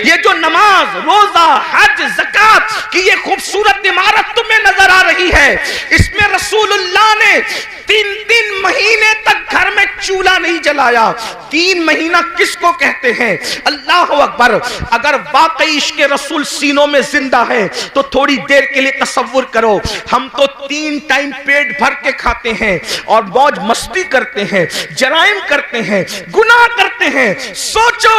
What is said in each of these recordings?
ये जो नमाज, रोजा, हज, ज़कात की ये खूबसूरत इमारत तुम्हें नजर आ रही है, इसमें रसूलुल्लाह ने 3 महीने तक घर में चूल्हा नहीं जलाया। 3 महीना किसको कहते हैं? अल्लाह अकबर। अगर वाकई इश्क रसूल सीनों में जिंदा है तो थोड़ी देर के लिए तसव्वुर करो, हम तो 3 टाइम पेट भर के खाते हैं और मौज मस्ती करते हैं, जराइम करते हैं, गुनाह करते हैं। सोचो,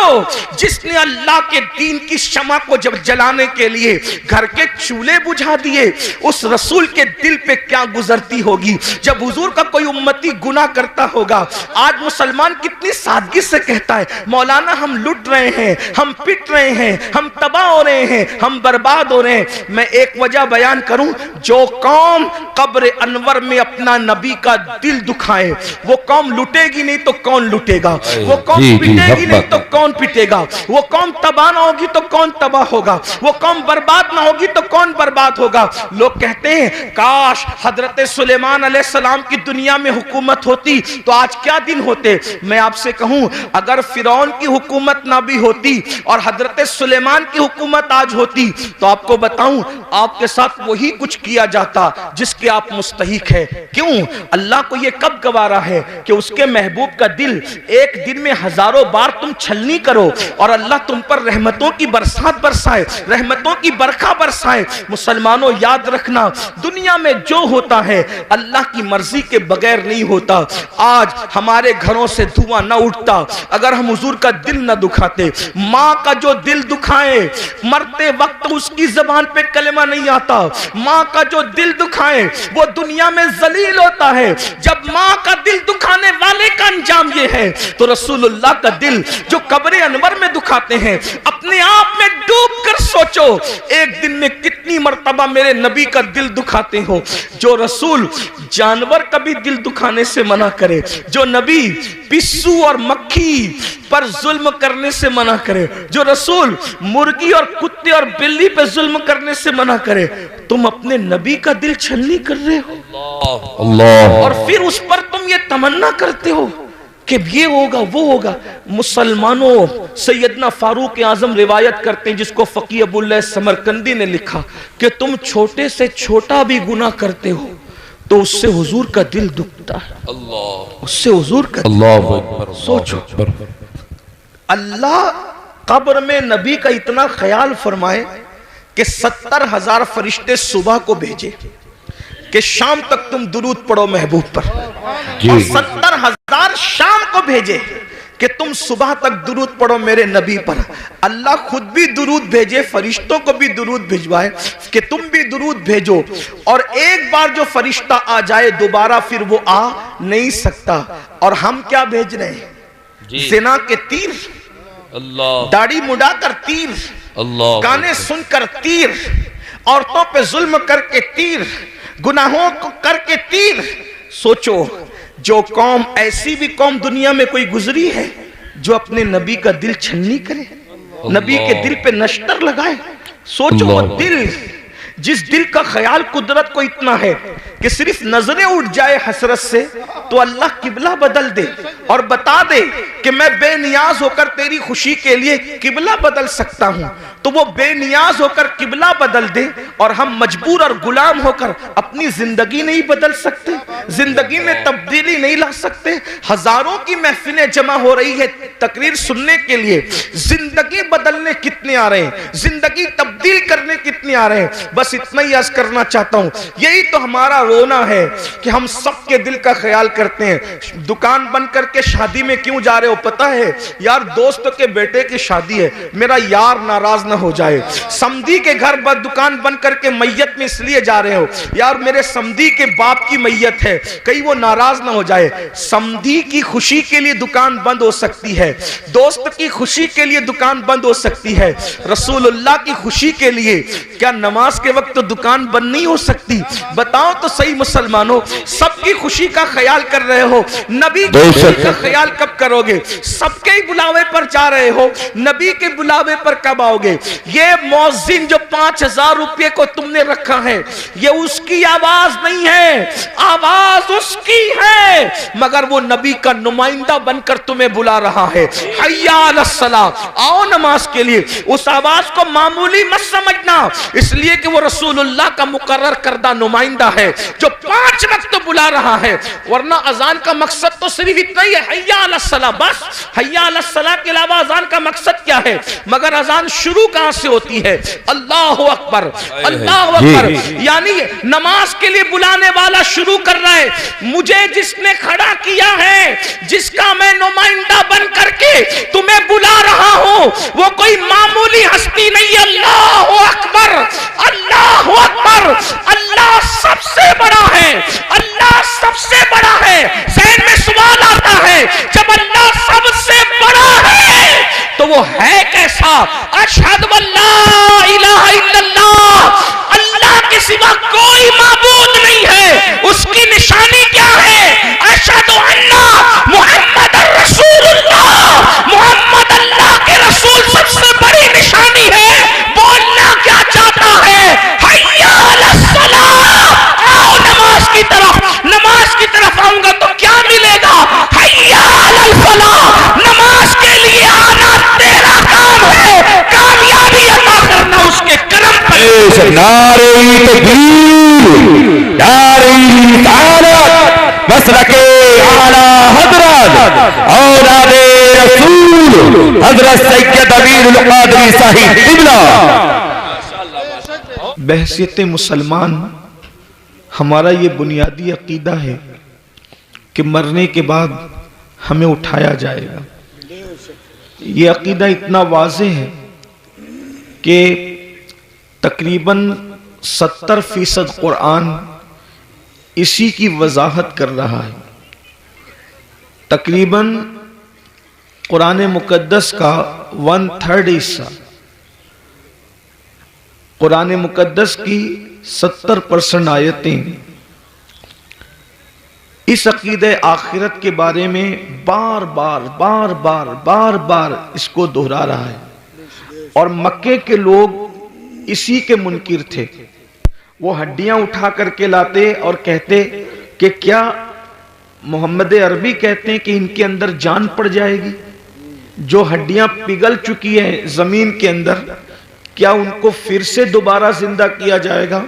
जिसने अल्लाह के दीन की शमा को जब जलाने के लिए घर के चूल्हे बुझा दिए, उस रसूल के दिल पे क्या गुजरती होगी जब हुजूर का कोई उम्मती गुनाह करता होगा। आज मुसलमान कितनी सादगी से कहता है, मौलाना हम लुट रहे हैं, हम पिट रहे हैं, हम तबाह हो रहे हैं, हम बर्बाद हो रहे हैं। मैं एक वजह बयान करूं, जो कौम कब्र अनवर में अपना नबी का दिल दुखाए, वो कौम लुटेगी नहीं तो कौन लुटेगा, वो कौम पिटेगी नहीं तो कौन पिटेगा, वो कौम तबाह ना होगी तो कौन तबाह होगा, वो कौम बर्बाद ना होगी तो कौन बर्बाद होगा। लोग कहते हैं काश हजरत सुलेमान अलैहिस्सलाम की दुनिया में हुकूमत होती तो आज क्या दिन होते। मैं आपसे कहूं, अगर फिरौन की हुकूमत ना भी होती और हजरत सुलेमान की हुकूमत आज होती तो आपको बताऊं, आपके साथ वही कुछ किया जाता जिसके आप मुस्तहिक है। क्यों? अल्लाह को यह कब गवारा है कि उसके महबूब का दिल एक दिन में हजारों बार तुम छलनी करो और अल्लाह तुम पर रहमतों की बरसात बरसाए, रहमतों की बरखा बरसाए। मुसलमानों याद रखना, दुनिया में जो होता है अल्लाह की मर्जी के बगैर नहीं होता। आज हमारे घरों से धुआं न उठता अगर हम हुजूर का दिल न दुखाते। माँ का जो दिल दुखाए, मरते वक्त उसकी जबान पे कलमा नहीं आता। माँ का जो दिल दुखाए वो दुनिया में जलील होता है। जब माँ का दिल दुखाने वाले का अंजाम ये है तो रसूलुल्लाह का दिल जो कब्र अनवर में दुखाते हैं, अपने आप में डूब कर सोचो एक दिन में कितनी मर्तबा मेरे नबी का दिल दुखाते हो। जो रसूल जानवर का भी दिल दुखाने से मना करे, जो नबी पिस्सू और मक्खी पर जुल्म करने से मना करे, जो रसूल मुर्गी और कुत्ते और बिल्ली पे जुल्म करने से मना करे, तुम अपने नबी का दिल छलनी कर रहे हो अल्लाह। और फिर उस पर तुम ये तमन्ना करते हो कि ये होगा वो होगा। मुसलमानों, सैयदना फारूक आजम रिवायत करते हैं, जिसको फकीह अबुल्लाह समरकंदी ने लिखा कि तुम छोटे से छोटा भी गुनाह करते हो तो उससे हुजूर का दिल दुखता है। अल्लाह, उससे हुजूर का अल्लाह। सोचो, अल्लाह कब्र में नबी का इतना ख्याल फरमाए कि 70,000 फरिश्ते सुबह को भेजे कि शाम तक तुम दुरूद पढ़ो महबूब पर, और 70,000 शाम को भेजे कि तुम सुबह तक दुरूद पढ़ो मेरे नबी पर। अल्लाह खुद भी दुरूद भेजे, फरिश्तों को भी दुरूद भिजवाए कि तुम भी दुरूद भेजो। और एक बार जो फरिश्ता आ जाए दोबारा फिर वो आ नहीं सकता। और हम क्या भेज रहे हैं? ज़िना के तीर, अल्लाह, दाढ़ी मुड़ाकर तीर, अल्लाह, गाने सुनकर तीर, औरतों पे जुल्म करके तीर, गुनाहों को करके तीर। सोचो, जो कौम, ऐसी भी कौम दुनिया में कोई गुजरी है जो अपने नबी का दिल छलनी करे, नबी के दिल पे नश्तर लगाए? सोचो, वो दिल, जिस दिल का ख्याल कुदरत को इतना है कि सिर्फ नजरें उठ जाए हसरत से तो अल्लाह किबला बदल दे और बता दे कि मैं बेनियाज होकर तेरी खुशी के लिए किबला बदल सकता हूं, तो वो बेनियाज होकर किबला बदल दे और हम मजबूर और गुलाम होकर अपनी जिंदगी नहीं बदल सकते, जिंदगी में तब्दीली नहीं ला सकते। हजारों की महफिलें जमा हो रही है तकरीर सुनने के लिए, जिंदगी बदलने कितने आ रहे हैं, जिंदगी तब्दील करने कितने आ रहे हैं। बस इतना ही अर्ज करना चाहता हूं, यही तो हमारा रोना है कि हम सबके दिल का ख्याल करते हैं। दुकान बंद करके शादी में क्यों जा रहे हो? पता है यार, दोस्तों के बेटे की शादी है, मेरा यार नाराज ना हो जाए। समधी के घर दुकान बंद करके मैयत में इसलिए जा रहे हो यार, मेरे समधी के बाप की मैयत है, कहीं वो नाराज ना हो जाए। समधी की खुशी के लिए दुकान बंद हो सकती है, दोस्त की खुशी के लिए दुकान बंद हो सकती है, रसूलुल्लाह की खुशी के लिए क्या नमाज के वक्त तो दुकान बंद नहीं हो सकती? बताओ तो सही मुसलमानों, सबकी खुशी का ख्याल कर रहे हो, नबी की खुशी का ख्याल कब करोगे? सबके ही बुलावे पर जा रहे हो, नबी के बुलावे पर कब आओगे? ये मौजिन जो 5000 रुपये को तुमने रखा है, ये उसकी आवाज नहीं है, आवाज उसकी है, मगर वो नबी का नुमाइंदा बनकर तुम्हें बुला रहा है। हय्या अलस सलाह, आओ नमाज के लिए। उस आवाज को मामूली मत समझना, इसलिए कि वो रसूलुल्लाह का मुकर्रर करदा नुमाइंदा है जो 5 वक्त बुला रहा है। वरना अजान का मकसद तो सिर्फ इतना ही है, हय्या अलस सलाह, बस हय्या अलस सलाह के अलावा अजान का मकसद क्या है? मगर अजान शुरू कहां से होती है? अल्लाहु अकबर, अल्लाहु अकबर, यानी नमाज के लिए बुलाने वाला शुरू कर रहा है। मुझे जिसने खड़ा किया है, जिसका मैं नुमाइंदा बन करके तुम्हें बुला रहा हूं, वो कोई मामूली हस्ती नहीं। अल्लाहु अकबर, अल्लाहु अकबर, अल्लाह सबसे बड़ा है, अल्लाह सबसे बड़ा है। ज़हन में सवाल आता है, जब अल्लाह सबसे बड़ा है तो वो है कैसा? अशहदु अल्ला इलाहा इल्लल्लाह, अल्लाह के सिवा कोई माबूद नहीं है। उसकी निशानी क्या है? अशहदु अन्ना मुहम्मदुर रसूलुल्लाह, मोहम्मद अल्लाह के रसूल सबसे बड़ी निशानी है। बोलना क्या चाहता है? हय्या अलस सलाह, आओ नमाज की तरफ। नमाज की तरफ आऊंगा तो क्या मिलेगा? हय्या अलल फलाह, नमाज के लिए आना तेरा काम है, कामयाबी अता करना उसके करम पर। नारे तकबीर, नारे रिसालत, मसलके आला हजरत औलादे रसूल हजरत सैयद अमीरुल कादरी साहिब क़िबला। बहसियत मुसलमान हमारा ये बुनियादी अकीदा है कि मरने के बाद हमें उठाया जाएगा। ये अकीदा इतना वाज़ेह है कि तकरीबन 70% कुरान इसी की वजाहत कर रहा है। तकरीबन कुरान मुकद्दस का 1/3 हिस्सा, कुरान मुकद्दस की 70% आयतें इस अकीदे आखिरत के बारे में बार बार इसको दोहरा रहा है। और मक्के के लोग इसी के मुनकिर थे। वो हड्डियां उठा करके लाते और कहते कि क्या मोहम्मद अरबी कहते हैं कि इनके अंदर जान पड़ जाएगी? जो हड्डियां पिघल चुकी हैं जमीन के अंदर, क्या उनको फिर से दोबारा जिंदा किया जाएगा?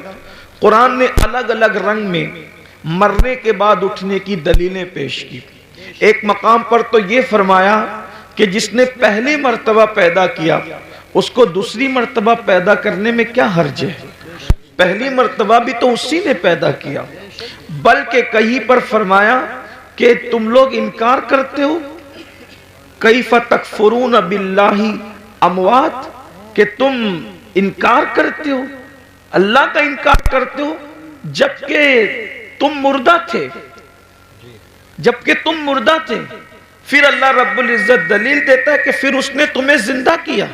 कुरान ने अलग अलग रंग में मरने के बाद उठने की दलीलें पेश की। एक मकाम पर तो ये फरमाया कि जिसने पहली मर्तबा पैदा किया उसको दूसरी मर्तबा पैदा करने में क्या हर्ज है? पहली मर्तबा भी तो उसी ने पैदा किया। बल्कि कहीं पर फरमाया कि तुम लोग इनकार करते हो, कैफ तकफुरून बिल्लाहि अमवात, कि तुम इनकार करते हो, अल्लाह का इनकार करते हो जबकि तुम मुर्दा थे, जबकि तुम मुर्दा थे। फिर अल्लाह रब्बुल इज्जत दलील देता है कि फिर उसने तुम्हें जिंदा किया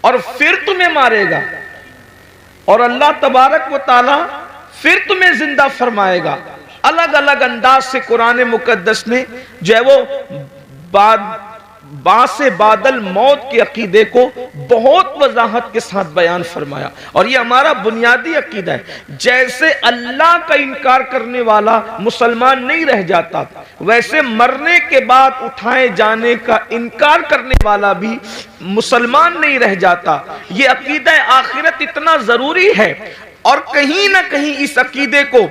और फिर तुम्हें मारेगा, और अल्लाह तबारक व ताला फिर तुम्हें जिंदा फरमाएगा। अलग अलग अंदाज से कुरान मुकद्दस ने जो है वो बासे बादल मौत के अकीदे को बहुत वजाहत के साथ बयान फरमाया। और ये हमारा बुनियादी अकीदा है। जैसे अल्लाह का इनकार करने वाला मुसलमान नहीं रह जाता, वैसे मरने के बाद उठाए जाने का इनकार करने वाला भी मुसलमान नहीं रह जाता। ये अकीदा आखिरत इतना जरूरी है, और कहीं ना कहीं इस अकीदे को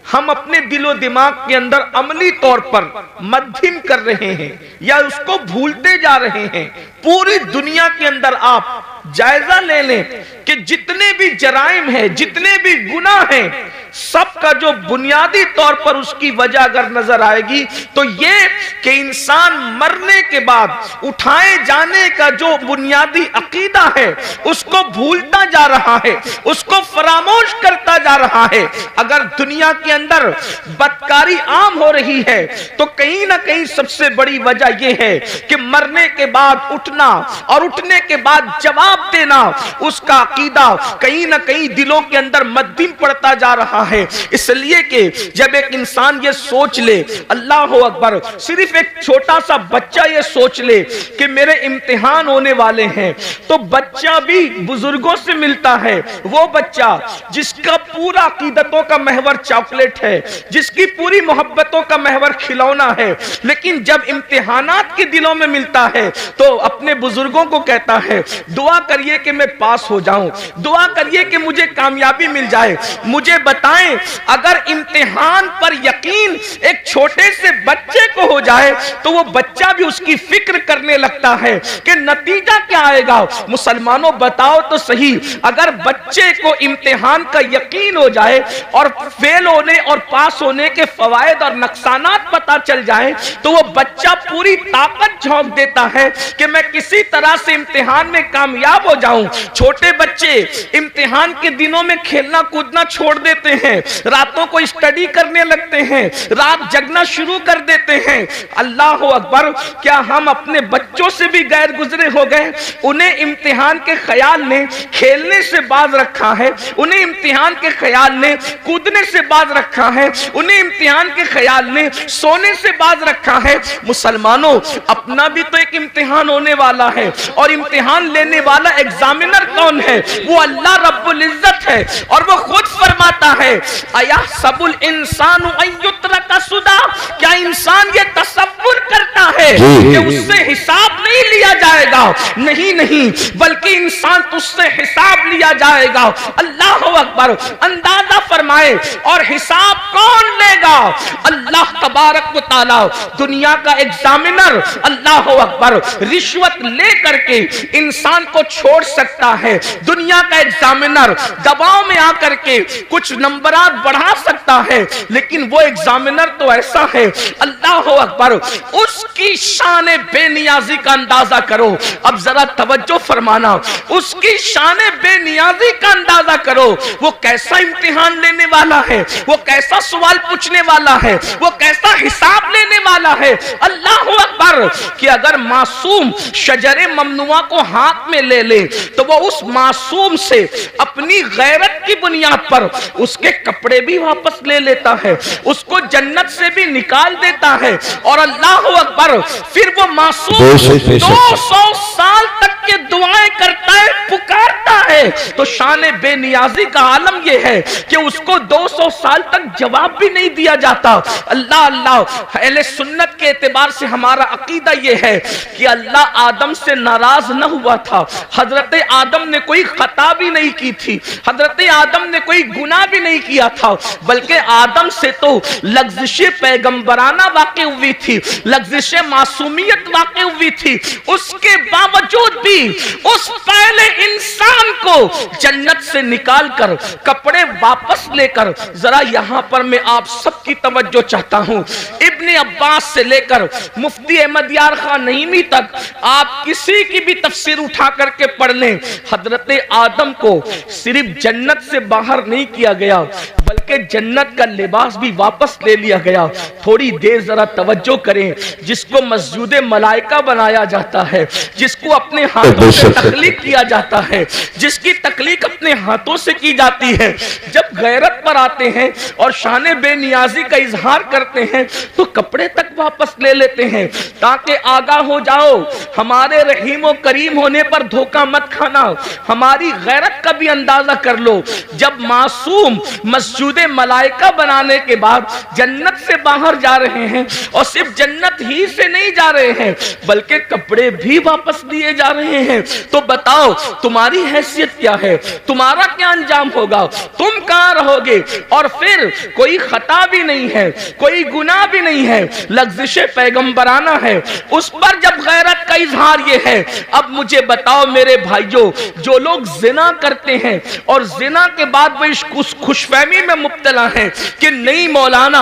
हम अपने दिलो दिमाग के अंदर अमली तौर पर मध्यम कर रहे हैं या उसको भूलते जा रहे हैं। पूरी दुनिया के अंदर आप जायजा ले लें कि जितने भी जराइम हैं, जितने भी गुनाह हैं, सबका जो बुनियादी तौर पर उसकी वजह अगर नजर आएगी तो ये कि इंसान मरने के बाद उठाए जाने का जो बुनियादी अकीदा है उसको भूलता जा रहा है, उसको फरामोश करता जा रहा है। अगर दुनिया के अंदर बदकारी आम हो रही है, तो कहीं ना कहीं सबसे बड़ी वजह यह है कि मरने के बाद उठना और उठने के बाद जवाब देना, उसका अकीदा कहीं ना कहीं दिलों के अंदर मध्यम पड़ता जा रहा है। इसलिए कि जब एक इंसान ये सोच ले, अल्लाह अकबर, सिर्फ एक छोटा सा बच्चा ये सोच ले कि मेरे इम्तिहान होने वाले हैं, तो बच्चा भी बुजुर्गों से मिलता है, वो बच्चा जिसका पूरा अकीदतों का महवर चॉकलेट है, जिसकी पूरी मोहब्बतों का महवर खिलौना है, लेकिन जब इम्तिहानात के दिलों में मिलता है तो अपने बुजुर्गों को कहता है दुआ करिए कि मैं पास हो जाऊं, दुआ करिए कि मुझे कामयाबी मिल जाए। मुझे बताएं, अगर इम्तिहान पर यकीन एक छोटे से बच्चे को हो जाए तो वो बच्चा भी उसकी फिक्र करने लगता है कि नतीजा क्या आएगा। मुसलमानों बताओ तो सही, अगर बच्चे को इम्तिहान का यकीन हो जाए और फेल होने और पास होने के फवायद और नुकसानात पता चल जाए तो वो बच्चा पूरी ताकत झोंक देता है कि मैं किसी तरह से इम्तिहान में कामयाब हो जाऊं। छोटे बच्चे इम्तिहान के दिनों में खेलना कूदना छोड़ देते हैं, रातों को स्टडी करने लगते हैं, रात जगना शुरू कर देते हैं। अल्लाह अकबर, क्या हम अपने बच्चों से भी गैर गुजरे हो गए? उन्हें इम्तिहान के ख्याल ने खेलने से बाज रखा है, उन्हें इम्तिहान के ख्याल ने कूदने से बाज रखा है, उन्हें इम्तिहान के ख्याल ने सोने से बाज रखा है। मुसलमानों, अपना भी तो एक इम्तिहान होने वाला है, और इम्तिहान लेने वाला एग्जामिनर कौन है? वो अल्लाह रब्बुल इज्जत है, और वो खुद फरमाता है अया सबुल इंसानु अय्युत्रका सुदा, क्या इंसान ये तसव्वुर करता है कि उससे हिसाब नहीं लिया जाएगा? नहीं नहीं, बल्कि इंसान तुझसे हिसाब लिया जाएगा। अल्लाह अकबर, अंदाजा फरमाए, और हिसाब कौन लेगा? अल्लाह तबारक व तआला, दुनिया का एग्जामिनर। अल्लाह अकबर, रिश्वत ले करके इंसान को छोड़ सकता है, दुनिया का एग्जामिनर दबाव में आकर के कुछ नंबरात बढ़ा सकता है, लेकिन वो एग्जामिनर तो ऐसा है, अल्लाह अकबर, उसकी शान बेनियाजी का अंदाजा करो। अब जरा तवज्जो फरमाना, उसकी शान बेनियाजी का अंदाजा करो। वो कैसा इम्तिहान लेने वाला है, वो कैसा सवाल पूछने वाला है, वो कैसा हिसाब लेने वाला है। अल्लाह अकबर, कि अगर मासूम शजरे ममनुआ को हाथ में ले ले तो वो उस मासूम से अपनी गैरत की बुनियाद पर उसके कपड़े भी वापस ले लेता है, उसको जन्नत से भी निकाल देता है। और अल्लाह अकबर, फिर वो मासूम 200 साल तक के दुआएं करता है, पुकारता है। तो शान बेनियाजी का आलम यह है कि उसको 200 साल तक जवाब भी नहीं दिया जाता। अल्लाह अल्लाह, अहले सुन्नत के एतबार से हमारा अकीदा यह है कि अल्लाह आदम से नाराज न हुआ था, हजरत आदम ने कोई खता भी नहीं की थी, हजरत आदम ने कोई गुनाह भी नहीं किया था, बल्कि आदम से तो लग़्ज़िश पैगंबराना वाक़ई हुई थी, लग़्ज़िश मासूमियत वाक़ई हुई थी। उसके बावजूद भी उस पहले इंसान को जन्नत से निकाल कर कपड़े वापस लेकर, जरा यहां पर मैं आप सबकी तवज्जो चाहता हूं, इब्ने अब्बास से लेकर मुफ्ती अहमद यार खान नईमी तक आप किसी की भी तफसीर उठा करके पढ़ लें, हजरत आदम को सिर्फ जन्नत से बाहर नहीं किया गया, बल्कि जन्नत का लिबास भी वापस ले लिया गया। थोड़ी देर जरा तवज्जो करें, जिसको मस्जिद मलाइका बनाया जाता है, जिसको अपने हाथों से तख्लीक किया जाता है, जिसकी तख्लीक अपने हाथों से की जाती है, जब गैरत पर आते हैं और शान बेनियाजी का इजहार करते हैं तो कपड़े तक वापस ले लेते हैं, ताकि आगाह हो जाओ, हमारे रहीम और करीम होने पर धोखा मत खाना, हमारी गैरत का भी अंदाजा कर लो। जब मासूम मस्जिद मलाइका बनाने के बाद जन्नत से बाहर जा रहे हैं, और सिर्फ जन्नत ही से नहीं जा रहे हैं बल्कि कपड़े भी वापस दिए जा रहे हैं, तो बताओ तुम्हारी हैसियत क्या है, तुम्हारा क्या अंजाम होगा, तुम कहां रहोगे? और फिर कोई खता भी नहीं है, कोई गुनाह भी नहीं है, लग़्ज़िश पैगंबराना है, उस पर जब गैरत का इजहार ये है। अब मुझे बताओ मेरे भाइयों, जो लोग जिना करते हैं और जिना के बाद वो इस खुशफहमी में मुब्तला है कि नहीं मौलाना,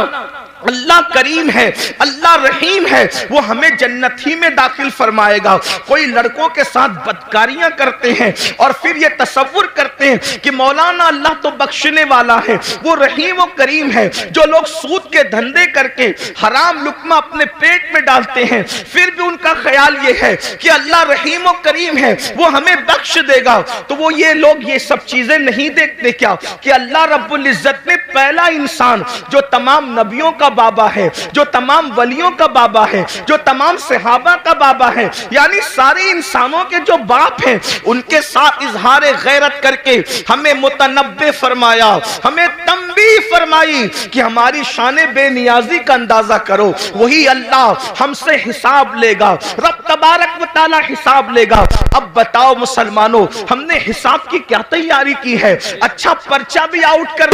अल्लाह करीम है, अल्लाह रहीम है, वो हमें जन्नत ही में दाखिल फरमाएगा। कोई लड़कों के साथ बदकारियां करते हैं और फिर ये तसव्वुर करते हैं कि मौलाना अल्लाह तो बख्शने वाला है, वो रहीम व करीम है। जो लोग सूद के धंधे करके हराम लुक्मा अपने पेट में डालते हैं, फिर भी उनका ख्याल ये है कि अल्लाह रहीम व करीम है, वो हमें बख्श देगा। तो वो ये लोग ये सब चीजें नहीं देखते क्या कि अल्लाह रब्बुल इज्जत ने पहला इंसान जो तमाम नबियों का बाबा है, जो तमाम वलियों का बाबा है, जो तमाम सहाबा का बाबा है, यानी सारे इंसानों के जो बाप हैं, उनके साथ इजहार गैरत करके हमें मुतनब्बे फरमाया, हमें तंबीह फरमाई कि हमारी शान बेनियाजी का अंदाजा करो। वही अल्लाह हमसे हिसाब लेगा, रब तबारक व तआला हिसाब लेगा। अब बताओ मुसलमानों, हमने हिसाब की क्या तैयारी की है? अच्छा पर्चा भी आउट कर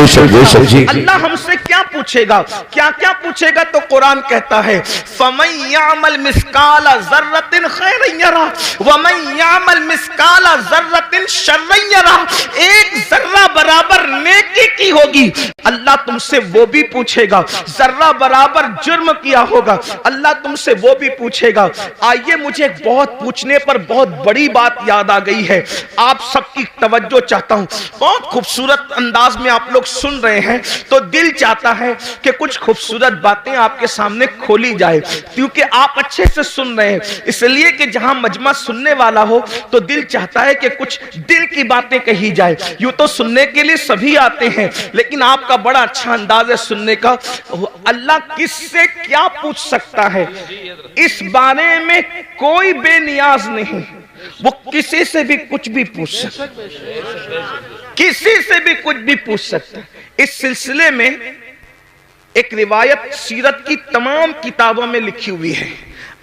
अल्लाह हमसे क्या पूछेगा, क्या क्या पूछेगा? तो कुरान कहता है फमन यामल मिस्काला ज़र्रतिन खैरन यरा वमन यामल मिस्काला ज़र्रतिन शर्रन यरा। एक जर्रा बराबर नेकी की होगी, अल्लाह तुमसे वो भी पूछेगा। जर्रा बराबर जुर्म किया होगा, अल्लाह तुमसे वो भी पूछेगा। आइए, मुझे बहुत पूछने पर बहुत बड़ी बात याद आ गई है, आप सबकी तवज्जो चाहता हूं। बहुत खूबसूरत अंदाज में आप लोग सुन रहे हैं, तो दिल चाहता है कि कुछ खूबसूरत बातें आपके सामने खोली जाए, क्योंकि आप अच्छे से सुन रहे हैं। इसलिए कि जहां मजमा सुनने वाला हो तो दिल चाहता है कि कुछ दिल की बातें कही जाए। यूं तो सुनने के लिए सभी आते हैं, लेकिन आपका बड़ा अच्छा अंदाज है सुनने का। अल्लाह किससे क्या पूछ सकता है, इस बारे में कोई बेनियाज नहीं। वो किसी से भी कुछ भी पूछ सकता, किसी से भी कुछ भी पूछ सकता। इस सिलसिले में एक रिवायत सीरत की तमाम किताबों में लिखी हुई है।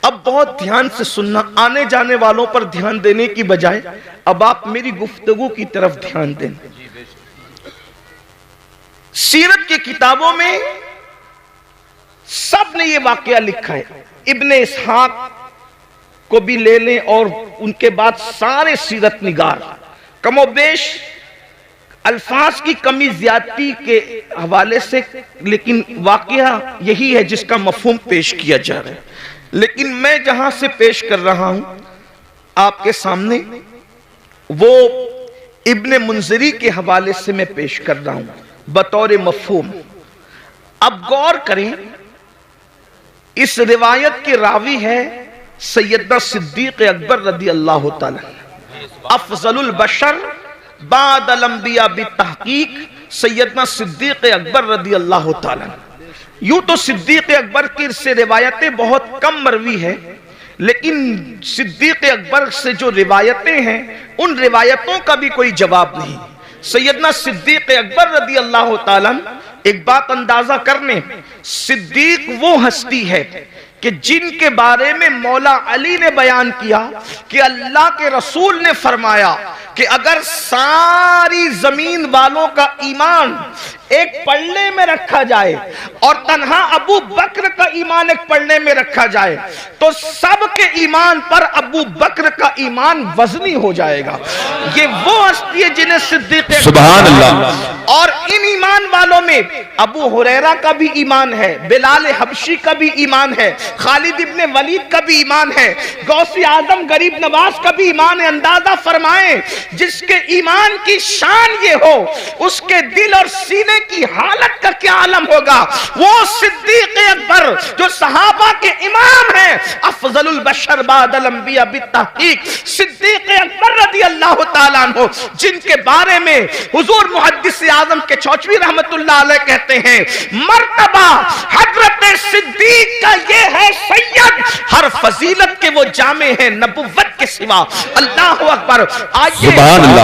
अब बहुत ध्यान से सुनना, आने जाने वालों पर ध्यान देने की बजाय अब आप मेरी गुफ्तगू की तरफ ध्यान दें। सीरत की किताबों में सब ने यह वाकया लिखा है। इब्ने इसहाक को भी ले लें और उनके बाद सारे सीरत निगार कमोबेश अल्फाज की कमी ज्यादती के हवाले से, लेकिन वाकया यही है जिसका मफहूम पेश किया जा रहा है। लेकिन मैं जहां से पेश कर रहा हूं आपके सामने, वो इब्ने मुंजरी के हवाले से मैं पेश कर रहा हूं बतौर मफहूम। अब गौर करें, इस रिवायत के रावी है सैयदना सिद्दीक अकबर रदी अल्लाह तआला, अफजलुल बशर बादल अंबिया बितहकीक सैयदना सिद्दीक अकबर रदी अल्लाह तआला। यूं तो सिद्दीक अकबर की से रिवायतें बहुत कम मरवी है, लेकिन सिद्दीक अकबर से जो रिवायतें हैं उन रिवायतों का भी कोई जवाब नहीं। सैयदना सिद्दीक अकबर रदी अल्लाह तआला, एक बात अंदाजा करने, सिद्दीक वो हस्ती है कि जिनके बारे में मौला अली ने बयान किया कि अल्लाह के रसूल ने फरमाया कि अगर सारी जमीन वालों का ईमान एक पल्ले में रखा जाए और तन्हा अबू बकर का ईमान एक पल्ले में रखा जाए, तो सबके ईमान पर अबू बकर का ईमान वजनी हो जाएगा। ये वो हस्ती है जिन्हें सिद्दीक सुभान अल्लाह। और इन ईमान वालों में अबू हुरैरा का भी ईमान है, बिलाल हबशी का भी ईमान है, खालिद इब्ने वलीद का भी ईमान है, गौसे आजम गरीब नवाज का भी ईमान है। अंदाजा फरमाएं, जिसके ईमान की शान ये हो, उसके दिल और सीने की हालत का क्या आलम होगा। वो सिद्दीक अकबर जो सहाबा के इमाम हैं, अफजलुल बशर बादल अंबिया बितहकीक सिद्दीक अकबर रदी अल्लाह तआला अन्हु, जिनके बारे में हुजूर मुहद्दिस आजम के चौचवी रहमतुल्लाह अलैह कहते हैं, मर्तबा हजरत सिद्दीक का ये है सैयद, हर फजीलत के वो जामे हैं नबुव्वत के सिवा। अल्लाह अकबर। आइए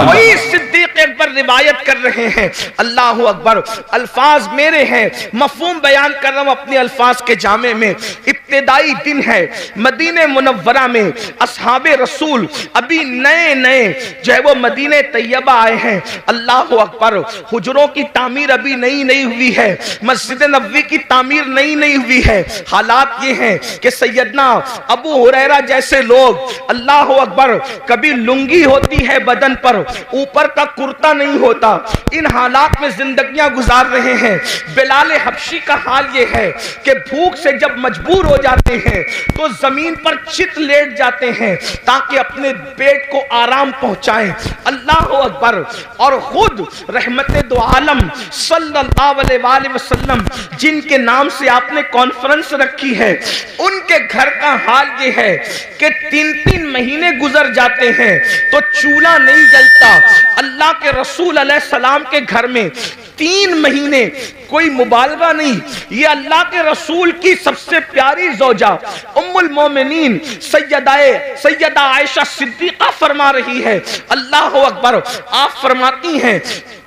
वही सिद्दीक अकबर रिवायत कर रहे हैं। अल्लाह अकबर। अल्फाज मेरे हैं, मफहूम बयान कर रहा हूं अपने अल्फाज के जामे में। इब्तिदाई दिन है, मदीने मुनव्वरा में असहाबे रसूल अभी नए नए जो है वो मदीने तैयबा आए हैं। अल्लाह अकबर। हुजरों की तामीर अभी नई नई हुई है, मस्जिद नबवी की तामीर नई नई हुई है। हालात ये हैं कि सैयदना अबू हुरैरा जैसे लोग, अल्लाह अकबर, कभी लुंगी होती है बदन पर, ऊपर का कुर्ता नहीं होता। इन हालात में जिंदगियां गुजार रहे हैं। बिलाल हबशी का हाल ये है कि भूख से जब मजबूर हो जाते हैं तो जमीन पर चित लेट जाते हैं ताकि अपने पेट को आराम पहुंचाएं। अल्लाह अकबर। और खुद रहमते दो आलम सल्लल्लाहु अलैहि वसल्लम जिनके नाम से आपने कॉन्फ्रेंस रखी है, उनके घर का हाल ये है कि 3-3 महीने गुजर जाते हैं तो चूल्हा नहीं जलता। अल्लाह के रसूल अलैहिस्सलाम के घर में 3 महीने, कोई मुबालगा नहीं, ये अल्लाह के रसूल की सबसे प्यारी ज़ौजा उम्मुल मोमिनीन सैयदा आयशा सिद्दीक़ा फरमा रही है। अल्लाह अकबर। आप फरमाती हैं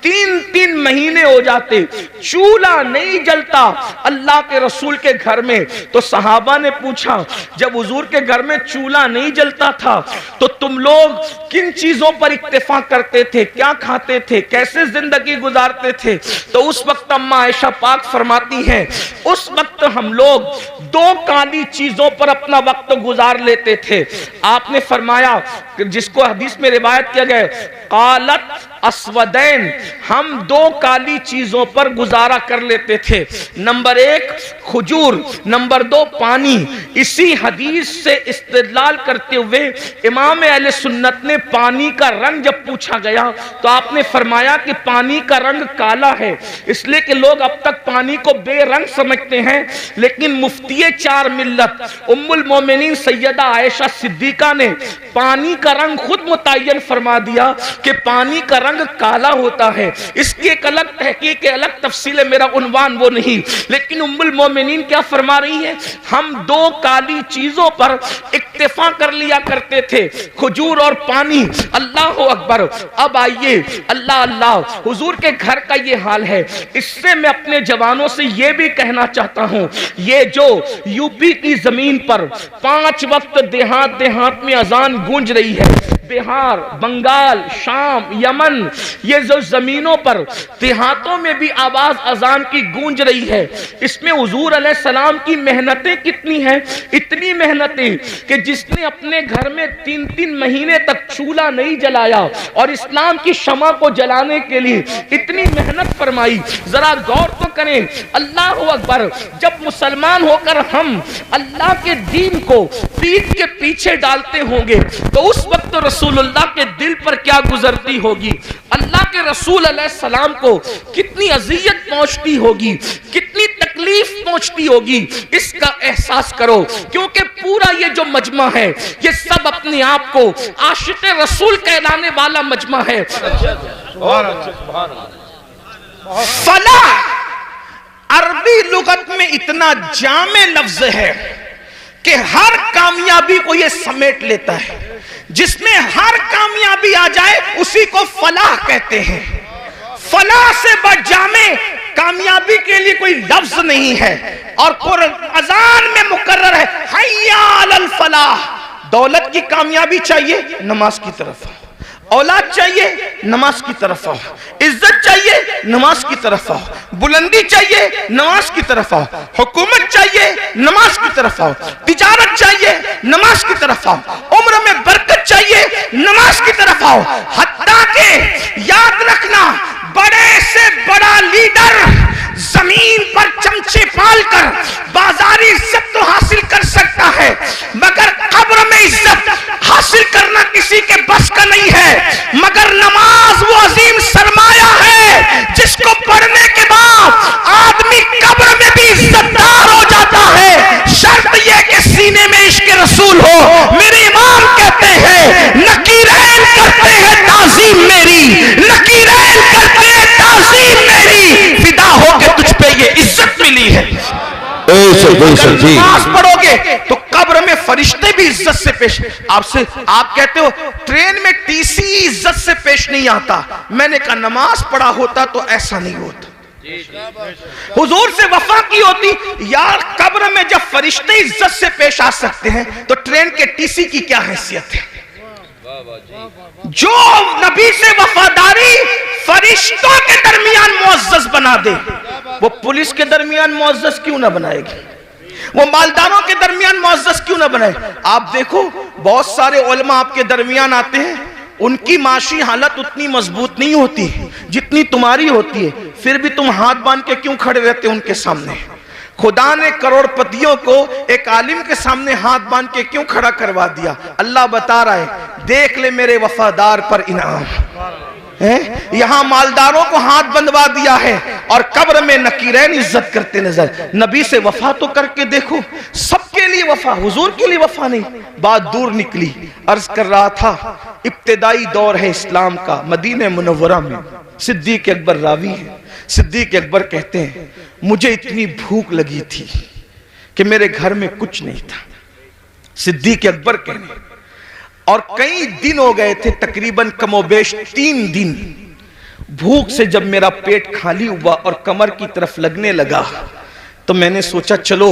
3-3 महीने हो जाते, चूल्हा नहीं जलता अल्लाह के रसूल के घर में। तो सहाबा ने पूछा, जब हुजूर के घर में चूल्हा नहीं जलता था तो तुम लोग किन चीजों पर इक्तिफा करते थे, क्या खाते थे, कैसे जिंदगी गुजारते थे? तो उस वक्त अम्मा आयशा पाक फरमाती हैं, उस वक्त हम लोग 2 काली चीजों पर अपना वक्त गुजार लेते थे। आपने फरमाया, जिसको हदीस में रिवायत किया गया, कालत अस्वदैन, हम 2 काली चीजों पर गुजारा कर लेते थे। नंबर 1 खजूर, नंबर 2 पानी। इसी हदीस से इस्तेदलाल करते हुए इमाम अहले सुन्नत ने पानी का रंग जब पूछा गया तो आपने फरमाया कि पानी का रंग काला है, इसलिए कि लोग अब तक पानी को बेरंग समझते हैं। लेकिन मुफ्तिये 4 मिल्लत उम्मुल मोमिनीन सैयदा आयशा सिद्दीका ने पानी का रंग खुद मुतय्यन फरमा दिया कि पानी का रंग काला होता है। इसकी एक अलग तहकीक, अलग तफसील है, मेरा उन्वान वो नहीं। लेकिन उम्मुल मोमिनीन क्या फरमा रही है, हम 2 काली चीजों पर इक्तिफा कर लिया करते थे, खजूर और पानी। अल्लाह अकबर। अब आइए, अल्लाह अल्लाह, हुजूर के घर का ये हाल है। इससे मैं अपने जवानों से ये भी कहना चाहता हूं, ये जो यूपी की जमीन पर 5 वक्त देहात देहात में अजान गूंज रही है, बिहार, बंगाल, शाम, यमन, ये जो जमीनों पर देहातों में भी आवाज अजान की गूंज रही है, इसमें हुजूर अलैहिस्सलाम की मेहनतें कितनी हैं। इतनी मेहनतें कि जिसने अपने घर में 3-3 महीने तक चूल्हा नहीं जलाया और इस्लाम की शमा को जलाने के लिए इतनी मेहनत फरमाई, जरा गौर तो करें। अल्लाह अकबर। जब मुसलमान होकर हम अल्लाह के दीन को पीठ के पीछे डालते होंगे तो उस वक्त रसूलुल्लाह के दिल पर क्या गुजरती होगी, अल्लाह के रसूल अलैहिस्सलाम को कितनी अज़ियत पहुंचती होगी, कितनी तकलीफ पहुंचती होगी, इसका एहसास करो। क्योंकि पूरा ये जो मजमा है, ये सब अपने आप को आशिक़ रसूल कहलाने वाला मजमा है। फलाह अरबी लुगत में इतना जामे लफ्ज है कि हर कामयाबी को ये समेट लेता है। जिसमें हर कामयाबी आ जाए उसी को फलाह कहते हैं। फलाह से बढ़ जामे कामयाबी के लिए कोई लफ्ज नहीं है। और अज़ान में मुकर्रर है, हय्या अलल फलाह। दौलत की कामयाबी चाहिए, नमाज की तरफ आओ। औलाद चाहिए, नमाज की तरफ आओ। इज्जत चाहिए, नमाज की तरफ आओ। बुलंदी चाहिए, नमाज की तरफ आओ। हुकूमत चाहिए, नमाज की तरफ आओ। तिजारत चाहिए, नमाज की तरफ आओ। उम्र में बरकत चाहिए, नमाज की तरफ आओ। हत्ता के याद रखना, बड़े से बड़ा लीडर जमीन पर चमचे पालकर बाजारी इज्जत तो हासिल कर सकता है, मगर कब्र में इज्जत हासिल करना किसी के बस का नहीं है। मगर नमाज वो अजीम सरमाया है जिसको पढ़ने के बाद आदमी कब्र में भी इज्जतदार हो जाता है। शर्त यह कि सीने में इश्क रसूल हो। मेरे इमाम कहते हैं, नकीरैन करते हैं ताज़ीम मेरी, नकीरैन करते हैं ताज़ीम मेरी, फिदा हो के तुझ पे ये इज्जत मिली है। नमाज पढ़ोगे तो कब्र में फरिश्ते भी इज्जत से पेश। आपसे आप कहते हो ट्रेन में टीसी इज्जत से पेश नहीं आता, मैंने कहा नमाज पढ़ा होता तो ऐसा नहीं होता। हुजूर से वफा की होती यार। कब्र में जब फरिश्ते इज्जत से पेश आ सकते हैं तो ट्रेन के टीसी की क्या हैसियत है। जो नबी से वफादारी फरिश्तों के दरमियान मुअज़्ज़ज़ बना दे, वो पुलिस के दरमियान मुअज़्ज़ज़ क्यों ना बनाएगी, वो मालदारों के दरमियान मुअज़्ज़ज़ क्यों ना बनाए। आप देखो बहुत सारे उलमा आपके दरमियान आते हैं, उनकी माशी हालत उतनी मजबूत नहीं होती जितनी तुम्हारी होती है, फिर भी तुम हाथ बांध के क्यों खड़े रहते हो उनके सामने? खुदा ने करोड़पतियों को एक आलिम के सामने हाथ बांध के क्यों खड़ा करवा दिया? अल्लाह बता रहा है, देख ले मेरे वफादार पर इनाम है। यहां मालदारों को हाथ बंधवा दिया है और कब्र में नकीरैन इज्जत करते नजर। नबी से वफा तो करके देखो, सबके लिए वफा, हुजूर के लिए वफा नहीं। बात दूर निकली, अर्ज कर रहा था इब्तिदाई दौर है इस्लाम का, मदीने मुनव्वरा में सिद्दीक अकबर रावी है। सिद्दीक अकबर कहते हैं, मुझे इतनी भूख लगी थी कि मेरे घर में कुछ नहीं था। सिद्दीक अकबर कहने, और कई दिन हो गए थे, तकरीबन कमोबेश 3 दिन। भूख से जब मेरा पेट खाली हुआ और कमर की तरफ लगने लगा तो मैंने सोचा चलो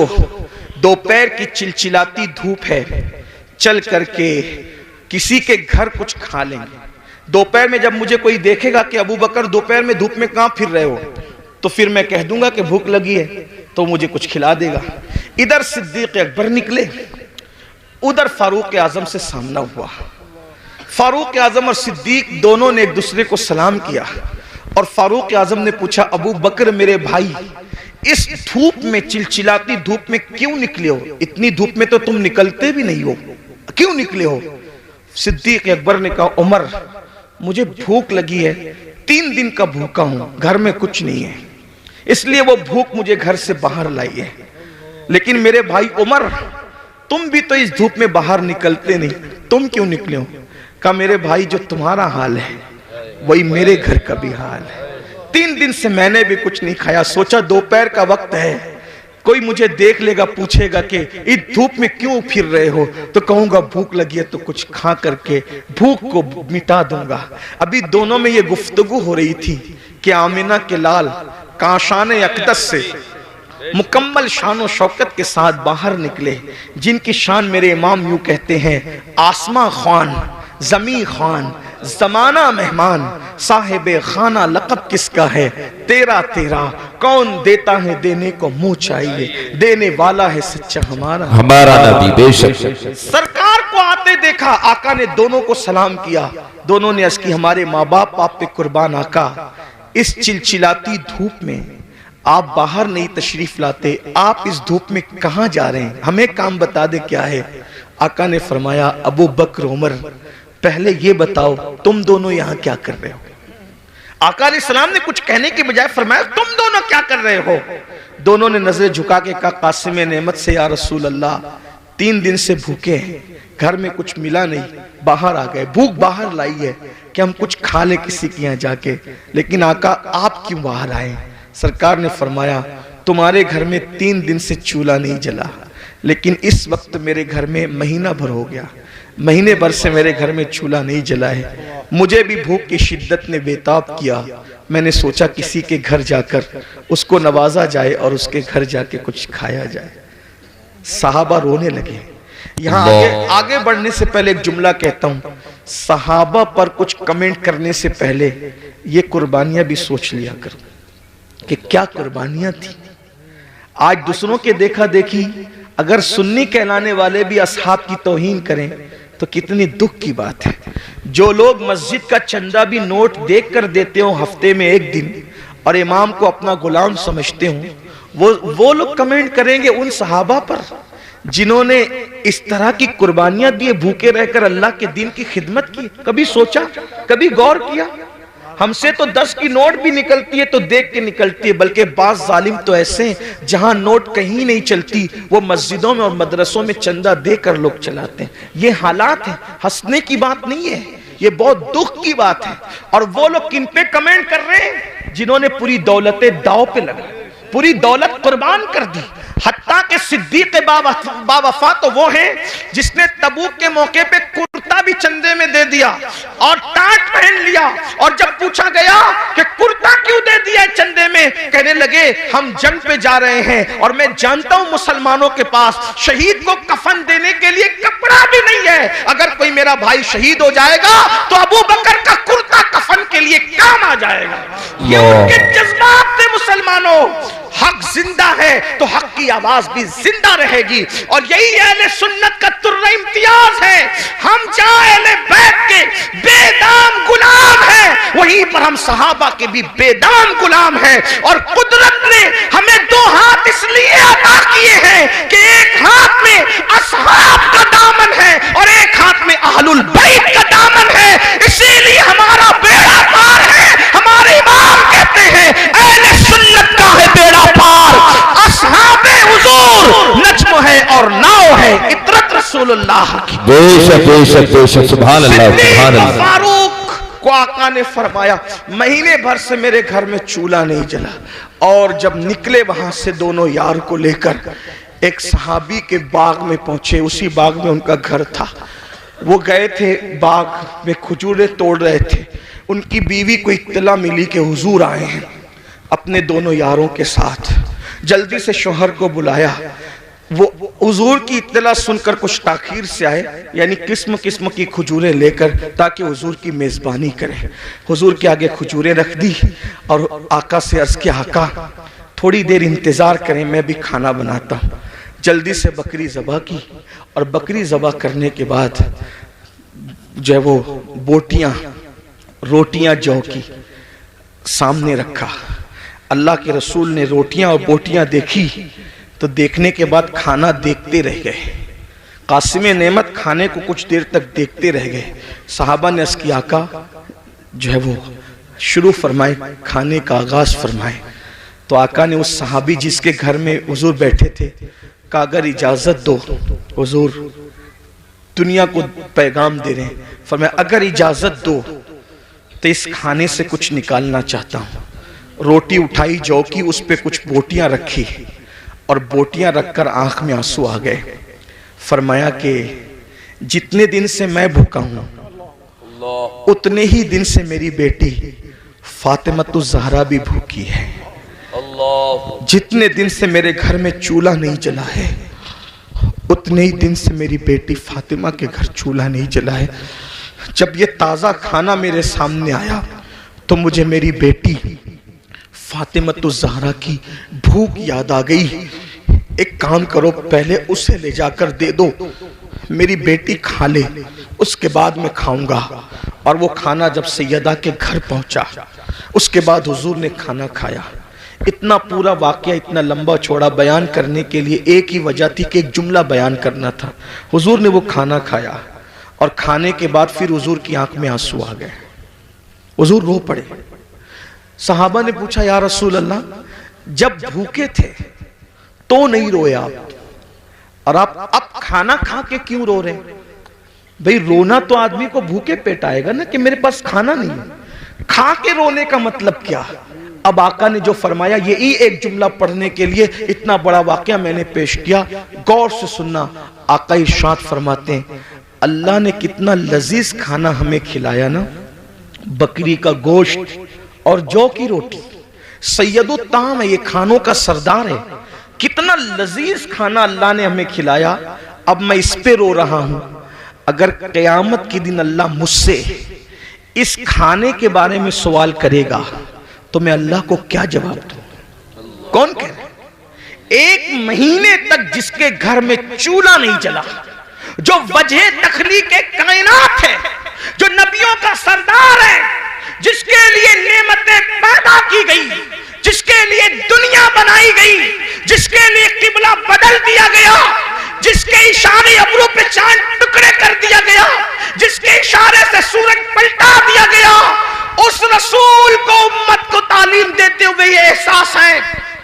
दोपहर की चिलचिलाती धूप है, चल करके किसी के घर कुछ खा लेंगे। दोपहर में जब मुझे कोई देखेगा कि अबू बकर दोपहर में धूप में कहां फिर रहे हो, तो फिर मैं कह दूंगा कि भूख लगी है, तो मुझे कुछ खिला देगा। इधर सिद्दीक अकबर निकले, उधर फारूक आजम से सामना हुआ। फारूक आजम और सिद्दीक दोनों ने एक दूसरे को सलाम किया और फारूक आजम ने पूछा, अबू बकर मेरे भाई, इस धूप में, चिलचिलाती धूप में क्यों निकले हो? इतनी धूप में तो तुम निकलते भी नहीं हो, क्यों निकले हो? सिद्दीक अकबर ने कहा, उमर मुझे भूख लगी है, 3 दिन का भूखा हूं, घर में कुछ नहीं है, इसलिए वो भूख मुझे घर से बाहर लाई है। लेकिन मेरे भाई उमर, तुम भी तो इस धूप में बाहर निकलते नहीं, तुम क्यों निकले हो? कहा, मेरे भाई जो तुम्हारा हाल है वही मेरे घर का भी हाल है। 3 दिन से मैंने भी कुछ नहीं खाया, सोचा दोपहर का वक्त है, कोई मुझे देख लेगा, पूछेगा कि इस धूप में क्यों फिर रहे हो, तो कहूंगा भूख लगी है तो कुछ खा करके भूख को मिटा दूंगा। अभी दोनों में ये गुफ्तगू हो रही थी कि आमिना के लाल काशान अक़दस से मुकम्मल शान शौकत के साथ बाहर निकले, जिनकी शान मेरे इमाम यूं कहते हैं, आसमां खान, जमी खान, जमाना मेहमान, साहिबे खाना लक़ब किसका है, तेरा तेरा कौन देता है, देने को मुंह चाहिए, देने वाला है सच्चा हमारा नबी। बेशक सरकार को आते देखा, आका ने दोनों को सलाम किया। दोनों ने अर्ज़ की, हमारे माँ बाप आप पे कुर्बान आका, इस चिलचिलाती धूप में आप बाहर नहीं तशरीफ लाते, आप इस धूप में कहां जा रहे हैं, हमें काम बता दे क्या है। आका ने फरमाया, अबू बकर उमर, पहले ये बताओ तुम दोनों यहां क्या कर रहे हो? आका अलैहिस्सलाम ने कुछ कहने के बजाय फरमाया, तुम दोनों क्या कर रहे हो? दोनों ने नजर झुका के कहा, कासिम नेमत से या रसूल अल्लाह, 3 दिन से भूखे हैं, घर में कुछ मिला नहीं, बाहर आ गए, भूख बाहर लाई है कि हम कुछ खा ले किसी के यहाँ जाके। लेकिन आका आप क्यों बाहर आए? सरकार ने फरमाया, तुम्हारे घर में 3 दिन से चूल्हा नहीं जला, लेकिन इस वक्त मेरे घर में महीना भर हो गया, महीने भर से मेरे घर में चूल्हा नहीं जला है। मुझे भी भूख की शिद्दत ने बेताब किया, मैंने सोचा किसी के घर जाकर उसको नवाजा जाए और उसके घर जाके कुछ खाया जाए। सहाबा रोने लगे। यहाँ आगे बढ़ने से पहले एक जुमला कहता हूँ, सहाबा पर कुछ कमेंट करने से पहले ये कुर्बानियां भी सोच लिया करो कि क्या कुर्बानियां थी। आज दूसरों के देखा देखी अगर सुन्नी कहलाने वाले भी असहाब की तौहीन करें तो कितनी दुख की बात है। जो लोग मस्जिद का चंदा भी नोट देख कर देते हो हफ्ते में 1 दिन और इमाम को अपना गुलाम समझते हो, वो लोग कमेंट करेंगे उन सहाबा पर जिन्होंने इस तरह की कुर्बानियां दी, भूखे रहकर अल्लाह के दीन की खिदमत की। कभी सोचा, कभी गौर किया? हमसे तो 10 की नोट भी निकलती है तो देख के निकलती है, बल्कि बाज जालिम तो ऐसे हैं जहां नोट कहीं नहीं चलती, वो मस्जिदों में और मदरसों में चंदा देकर लोग चलाते हैं। ये हालात है, हंसने की बात नहीं है, ये बहुत दुख की बात है। और वो लोग किन पे कमेंट कर रहे हैं? जिन्होंने पूरी दौलतें दाव पे लगा, पूरी दौलत कुर्बान कर दी। हत्ता के सिद्दीक बावफा तो वो है जिसने तबूक के मौके पे कुर्ता भी चंदे में दे दिया और टाट पहन लिया, और जब पूछा गया कि कुर्ता क्यों दे दिया चंदे में, कहने लगे हम जंग पे जा रहे हैं और मैं जानता हूं मुसलमानों के पास शहीद को कफन देने के लिए कपड़ा भी नहीं है, अगर कोई मेरा भाई शहीद हो जाएगा तो अबू बकर का कुर्ता कफन के लिए काम आ जाएगा। ये उनके जज्बात थे मुसलमानों। हक जिंदा है तो हक की आवाज भी जिंदा रहेगी। और यही अहले सुन्नत का तुर्रा इम्तियाज है। हम जहां अहले बैत के बेदाम गुलाम हैं, वहीं पर हम सहाबा के भी बेदाम गुलाम हैं। और कुदरत ने हमें दो हाथ इसलिए अता किए हैं कि एक हाथ में असहाब का दामन है और एक हाथ में अहलुल बैत का दामन है। इसीलिए हमारा बेड़ा पार है। हमारे इमाम कहते हैं अहले सुन्नत का है बेड़ा पार, असहाबे हुजूर नज्म है और नाव है इतरत रसूलुल्लाह की। बेशक बेशक बेशक, सुभान अल्लाह सुभान अल्लाह। फारूक को आका ने फरमाया महीने भर से मेरे घर में चूल्हा नहीं जला। और जब निकले वहां से दोनों यार को लेकर एक सहाबी के बाग में पहुंचे। उसी बाग में उनका घर था। वो गए थे, बाग में खजूरें तोड़ रहे थे। उनकी बीवी को इत्तला मिली कि हुजूर आए हैं अपने दोनों यारों के साथ। जल्दी से शौहर को बुलाया। वो हुजूर की इत्तला सुनकर कुछ ताखीर से आए, यानी किस्म किस्म की खजूरें लेकर, ताकि हुजूर की मेज़बानी करें। हुजूर के आगे खजूरें रख दी और आका से अर्ज किया आका थोड़ी देर इंतज़ार करें, मैं भी खाना बनाता हूँ। जल्दी से बकरी ज़बह की और बकरी ज़बह करने के बाद जो है वो बोटियाँ रोटियाँ जौ की सामने रखा। अल्लाह के रसूल ने रोटियाँ और बोटियाँ देखी तो देखने के बाद खाना देखते रह गए। कासिम नेमत खाने को कुछ देर तक देखते रह गए। सहाबा ने अर्ज़ किया आका जो है वो शुरू फरमाए, खाने का आगाज फरमाए। तो आका ने उस सहाबी जिसके घर में हुजूर बैठे थे कहा अगर इजाजत दो, हुजूर दुनिया को पैगाम दे रहे हैं, फरमाया अगर इजाजत दो तो इस खाने से कुछ निकालना चाहता हूं। रोटी उठाई जौ की, उस पे कुछ बोटियां रखी और बोटियां रखकर आंख में आंसू आ गए। फरमाया कि जितने दिन से मैं भूखा हूं उतने ही दिन से मेरी बेटी फातिमतुज़ ज़हरा भी भूखी है। जितने दिन से मेरे घर में चूल्हा नहीं जला है उतने ही दिन से मेरी बेटी फातिमा के घर चूल्हा नहीं जला है। जब ये ताज़ा खाना मेरे सामने आया तो मुझे मेरी बेटी फातिमतुज़ ज़हरा की भूख याद आ गई। एक काम करो, पहले उसे ले जाकर दे दो, मेरी बेटी खा ले, उसके बाद मैं खाऊंगा। और वो खाना जब सैयदा के घर पहुंचा उसके बाद हुजूर ने खाना खाया। इतना पूरा वाकया इतना लंबा चौड़ा बयान करने के लिए एक ही वजह थी कि एक जुमला बयान करना था। हुजूर ने वो खाना खाया और खाने के बाद फिर हुजूर की आंख में आंसू आ गए। हुजूर रो पड़े। सहाबा ने पूछा या रसूल अल्लाह, जब भूखे थे तो नहीं रोए आप, और आप अब खाना खा के क्यों रो रहे? भाई रोना तो आदमी को भूखे पेट आएगा ना कि मेरे पास खाना नहीं है। खा के रोने का मतलब क्या? अब आका ने जो फरमाया, यही एक जुमला पढ़ने के लिए इतना बड़ा वाकया मैंने पेश किया। गौर से सुनना। आका इरशाद फरमाते हैं अल्लाह ने कितना लजीज खाना हमें खिलाया ना, बकरी का गोश्त और जौ की रोटी। सैयदुत ताम है, ये खानों का सरदार है। कितना लजीज खाना अल्लाह ने हमें खिलाया। अब मैं इस पे रो रहा हूं। अगर क़यामत के दिन अल्लाह मुझसे इस खाने के बारे में सवाल करेगा तो मैं अल्लाह को क्या जवाब दूं? कौन कह रहा है? एक महीने तक जिसके घर में चूल्हा नहीं जला, जो वजह तखलीक कायनात है, जो नबियों का सरदार है, जिसके लिए नेमतें पैदा की गई, जिसके लिए दुनिया बनाई गई, जिसके लिए किबला बदल दिया गया, जिसके इशारे अब्रों पे चांद टुकड़े कर दिया गया, जिसके इशारे से सूरज पलटा दिया गया, उस रसूल को उम्मत को तालीम देते हुए ये एहसास है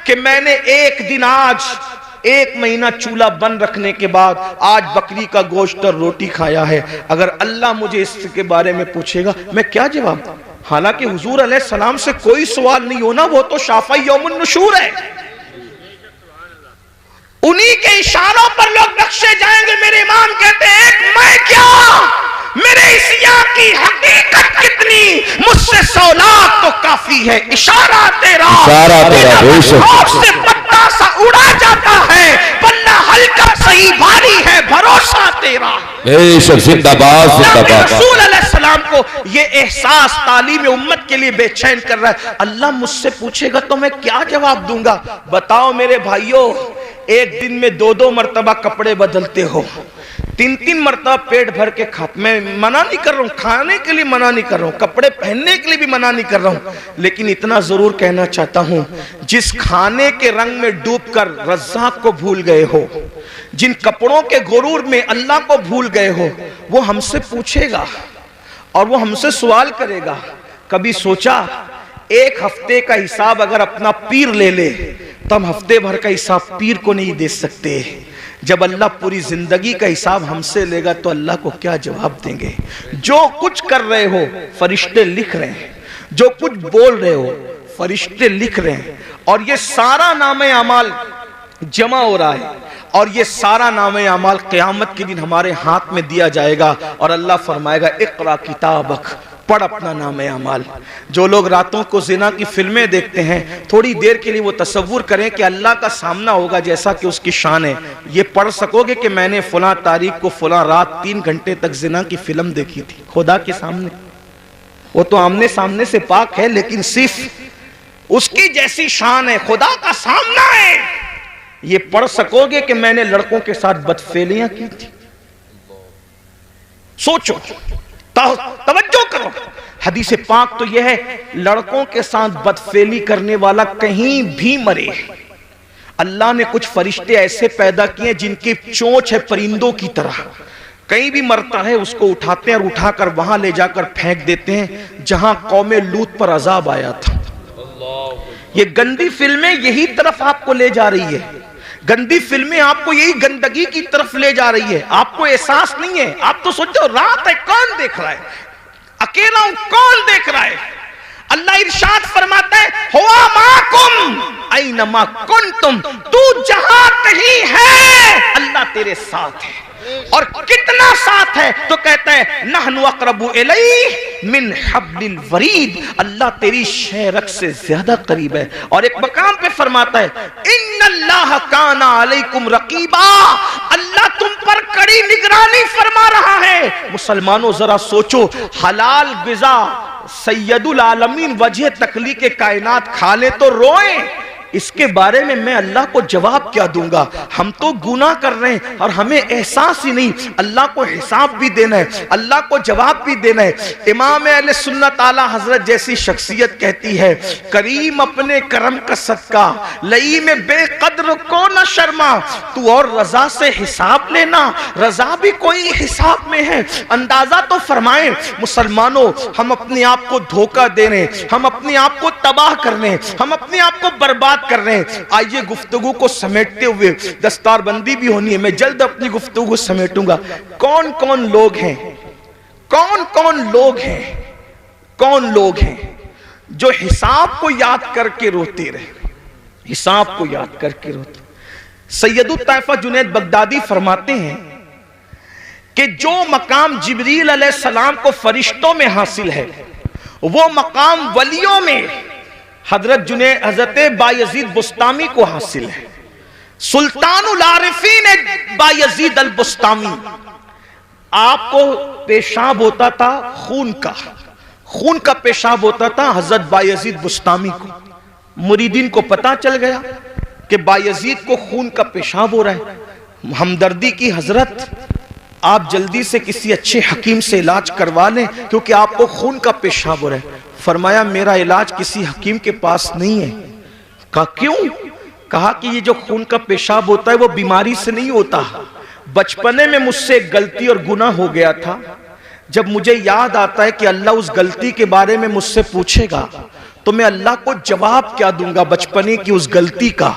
कि मैंने एक दिन, आज एक महीना चूल्हा बंद रखने के बाद आज बकरी का गोश्त और रोटी खाया है। अगर अल्लाह मुझे इसके बारे में पूछेगा मैं क्या जवाब दूं? हालांकि हुजूर अलैहिस्सलाम से कोई सवाल नहीं होना, वो तो शाफ़ई यौमुन नुशूर है। उन्हीं के इशारों पर लोग बख्शे जाएंगे। मेरे इमाम कहते हैं मैं क्या, मेरे इस यहाँ की हकीकत कितनी, मुझसे 100 लाख तो काफी है। इशारा तेरा से पत्ता सा उड़ा जाता है, पन्ना हल्का सही भारी है भरोसा तेरा। बेशक, जिंदाबाद जिंदाबाद। रसूल अलैहिस्सलाम को ये एहसास तालीम उम्मत के लिए बेचैन कर रहा है। अल्लाह मुझसे पूछेगा तो मैं क्या जवाब दूंगा? बताओ मेरे भाइयों, एक दिन में 2-2 मरतबा कपड़े बदलते हो, 3-3 मरतबा पेट भर के खाते। मैं मना नहीं कर रहा हूँ, खाने के लिए मना नहीं कर रहा हूँ, कपड़े पहनने के लिए भी मना नहीं कर रहा हूँ, लेकिन इतना जरूर कहना चाहता हूँ, जिस खाने के रंग में डूबकर रज़्ज़ाक़ को भूल गए हो, जिन कपड़ों के गुरूर में अल्लाह को भूल गए हो, वो हमसे पूछेगा और वो हमसे सवाल करेगा। कभी सोचा एक हफ्ते का हिसाब अगर अपना पीर ले ले तो हम हफ्ते भर का हिसाब पीर को नहीं दे सकते। जब अल्लाह पूरी जिंदगी का हिसाब हमसे लेगा तो अल्लाह को क्या जवाब देंगे? जो कुछ कर रहे हो फरिश्ते लिख रहे हैं, जो कुछ बोल रहे हो फरिश्ते लिख रहे हैं, और ये सारा नामे अमाल जमा हो रहा है, और ये सारा नामे अमाल क़यामत के दिन हमारे हाथ में दिया जाएगा और अल्लाह फरमाएगा इक़रा किताबक, पढ़ अपना नामे अमाल। जो लोग रातों को जिना की फिल्में देखते हैं, थोड़ी देर के लिए वो तसव्वुर करें कि अल्लाह का सामना होगा जैसा कि उसकी शान है। ये पढ़ सकोगे कि मैंने फलां तारीख को फलां रात 3 घंटे तक जिना की फिल्म देखी थी खुदा के सामने? वो तो आमने सामने से पाक है, लेकिन सिर्फ उसकी जैसी शान है, खुदा का सामना है। ये पढ़ सकोगे कि मैंने लड़कों के साथ बदफेलियां की थी? सोचो, तवज्जो करो। हदीस पाक तो यह है, लड़कों के साथ बदफेली करने वाला कहीं भी मरे। अल्लाह ने कुछ फरिश्ते ऐसे पैदा किए जिनकी चोंच है परिंदों की तरह, कहीं भी मरता है उसको उठाते हैं और उठाकर वहां ले जाकर फेंक देते हैं जहां कौमे लूत पर अजाब आया था। ये गंदी फिल्में यही तरफ आपको ले जा रही है, गंदी फिल्में आपको यही गंदगी की तरफ ले जा रही है। आपको एहसास नहीं है, आप तो सोचते हो रात है कौन देख रहा है, अकेला हूं कौन देख रहा है। अल्लाह इरशाद फरमाता है हुआ माकुम ऐनमा कुंतुम, तू जहां कहीं है अल्लाह तेरे साथ है। और कितना साथ है तो कहता है नहनु अक़रबु इलैहि मिन हब्लिल वरीद, अल्लाह तेरी शेरक से ज्यादा करीब है। और एक मकाम पे फरमाता है इन्नल्लाह काना अलैकुम रकीबा, अल्लाह तुम पर कड़ी निगरानी फरमा रहा है। मुसलमानों जरा सोचो, हलाल ग़िज़ा सैयदुल आलमीन वजह तखलीक़ कायनात खा ले तो रोए, इसके बारे में मैं अल्लाह को जवाब क्या दूंगा? हम तो गुनाह कर रहे हैं और हमें एहसास ही नहीं। अल्लाह को हिसाब भी देना है, अल्लाह को जवाब भी देना है। इमाम अहले सुन्नत आला हजरत जैसी शख्सियत कहती है करीम अपने करम का सदका लई में बेकद्र को न शर्मा, तू और रजा से हिसाब लेना, रजा भी कोई हिसाब में है। अंदाजा तो फरमाए मुसलमानों, हम अपने आप को धोखा दे रहे हैं, हम अपने आप को तबाह कर रहे हैं, हम अपने आप को बर्बाद कर रहे हैं। आइए गुफ्तगू को समेटते हुए, दस्तारबंदी भी होनी है, मैं जल्द अपनी गुफ्तगू को समेटूंगा। कौन कौन लोग हैं, कौन कौन लोग हैं, कौन लोग हैं जो हिसाब को याद करके रोते रहे, हिसाब को याद करके रोते? सैयदुत ताइफा जुनैद बगदादी फरमाते हैं कि जो मकाम जिब्रील अलैहिस्सलाम को फरिश्तों में हासिल है, वो मकाम वलियों में हजरत बायजीद बुस्तामी को हासिल है। सुल्तानुल आरिफीन बायजीद अल बुस्तामी, आपको पेशाब होता था खून का पेशाब होता था हजरत बायजीद बुस्तामी को। मुरीदीन को पता चल गया कि बायजीद को खून का पेशाब हो रहा है। हमदर्दी की हजरत, आप जल्दी से किसी अच्छे हकीम से इलाज करवा लें क्योंकि आपको खून का पेशाब हो रहा है। फरमाया मेरा इलाज किसी हकीम के पास नहीं है। कहा क्यों? कहा कि ये जो खून का पेशाब होता है वो बीमारी से नहीं होता, बचपने में मुझसे एक गलती और गुनाह हो गया था। जब मुझे याद आता है कि अल्लाह उस गलती के बारे में मुझसे पूछेगा तो मैं अल्लाह को जवाब क्या दूंगा बचपने की उस गलती का।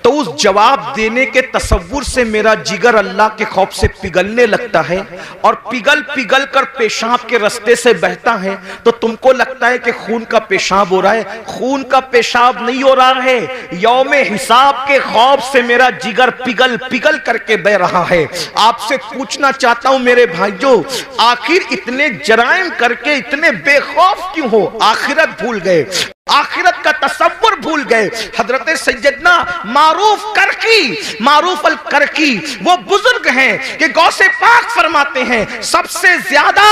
तो उस जवाब देने के तसव्वुर से मेरा जिगर अल्लाह के खौफ से पिघलने लगता है और पिघल पिघल कर पेशाब के रास्ते से बहता है। तो तुमको लगता है कि खून का पेशाब हो रहा है, खून का पेशाब नहीं हो रहा है, यौमे हिसाब के खौफ से मेरा जिगर पिघल पिघल करके बह रहा है। आपसे पूछना चाहता हूं मेरे भाइयों, आखिर इतने जराइम करके इतने बेखौफ क्यों हो? आखिरत भूल गए। आखिरत का तसव्वुर भूल गए। हजरत सैयदना मारूफ अल करकी वो बुजुर्ग हैं कि गौसे पाक फरमाते हैं सबसे ज्यादा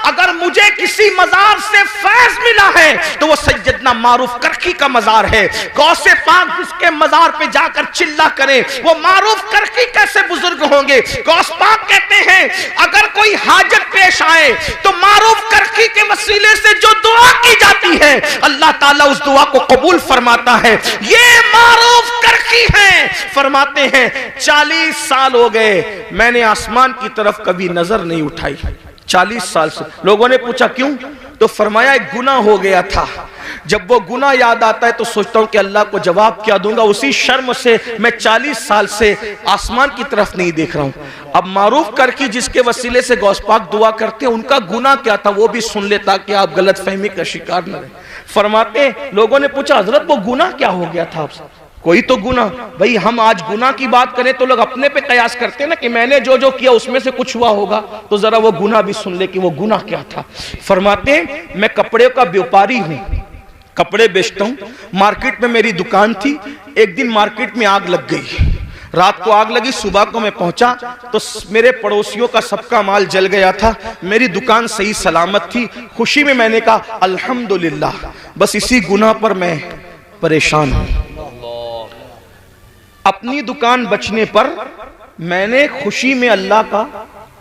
अगर मुझे किसी मजार से फैज मिला है तो वो सैयदना मारूफ करकी का मजार है। गौसे पाक जिसके मजार पे जाकर चिल्ला करे वो मारूफ करकी कैसे बुजुर्ग होंगे। गौस पाक कहते हैं अगर कोई हाजत पेश आए तो मारूफ करकी के वसीले से जो दुआ की जाती है अल्लाह ताला उस दुआ को कबूल फरमाता है। ये मारूफ करकी हैं। फरमाते हैं 40 साल हो गए मैंने आसमान की तरफ कभी नजर नहीं उठाई। 40 साल से। लोगों ने पूछा क्यों, तो फरमाया एक गुनाह हो गया था। जब वो गुनाह याद आता है तो सोचता हूं कि अल्लाह को जवाब क्या दूंगा। उसी शर्म से मैं 40 साल से आसमान की तरफ नहीं देख रहा हूं। अब मारूफ करके जिसके वसीले से गौस पाक दुआ करते हैं उनका गुनाह क्या था वो भी सुन ले ताकि आप गलत फहमी का शिकार न रहे। फरमाते लोगों ने पूछा हजरत वो गुनाह क्या हो गया था आपसे। कोई तो गुनाह, भाई हम आज गुनाह की बात करें तो लोग अपने पे कयास करते हैं ना कि मैंने जो जो किया उसमें से कुछ हुआ होगा, तो जरा वो गुनाह भी सुन ले कि वो गुनाह क्या था। फरमाते मैं कपड़े का व्यापारी हूं, कपड़े बेचता हूं। मार्केट में मेरी दुकान थी। एक दिन मार्केट में आग लग गई। रात को आग लगी, सुबह को मैं पहुंचा तो मेरे पड़ोसियों का सबका माल जल गया था। मेरी दुकान सही सलामत थी। खुशी में मैंने कहा अल्हम्दुलिल्लाह। बस इसी गुनाह पर मैं परेशान हूं। अपनी दुकान बचने पर मैंने खुशी में अल्लाह का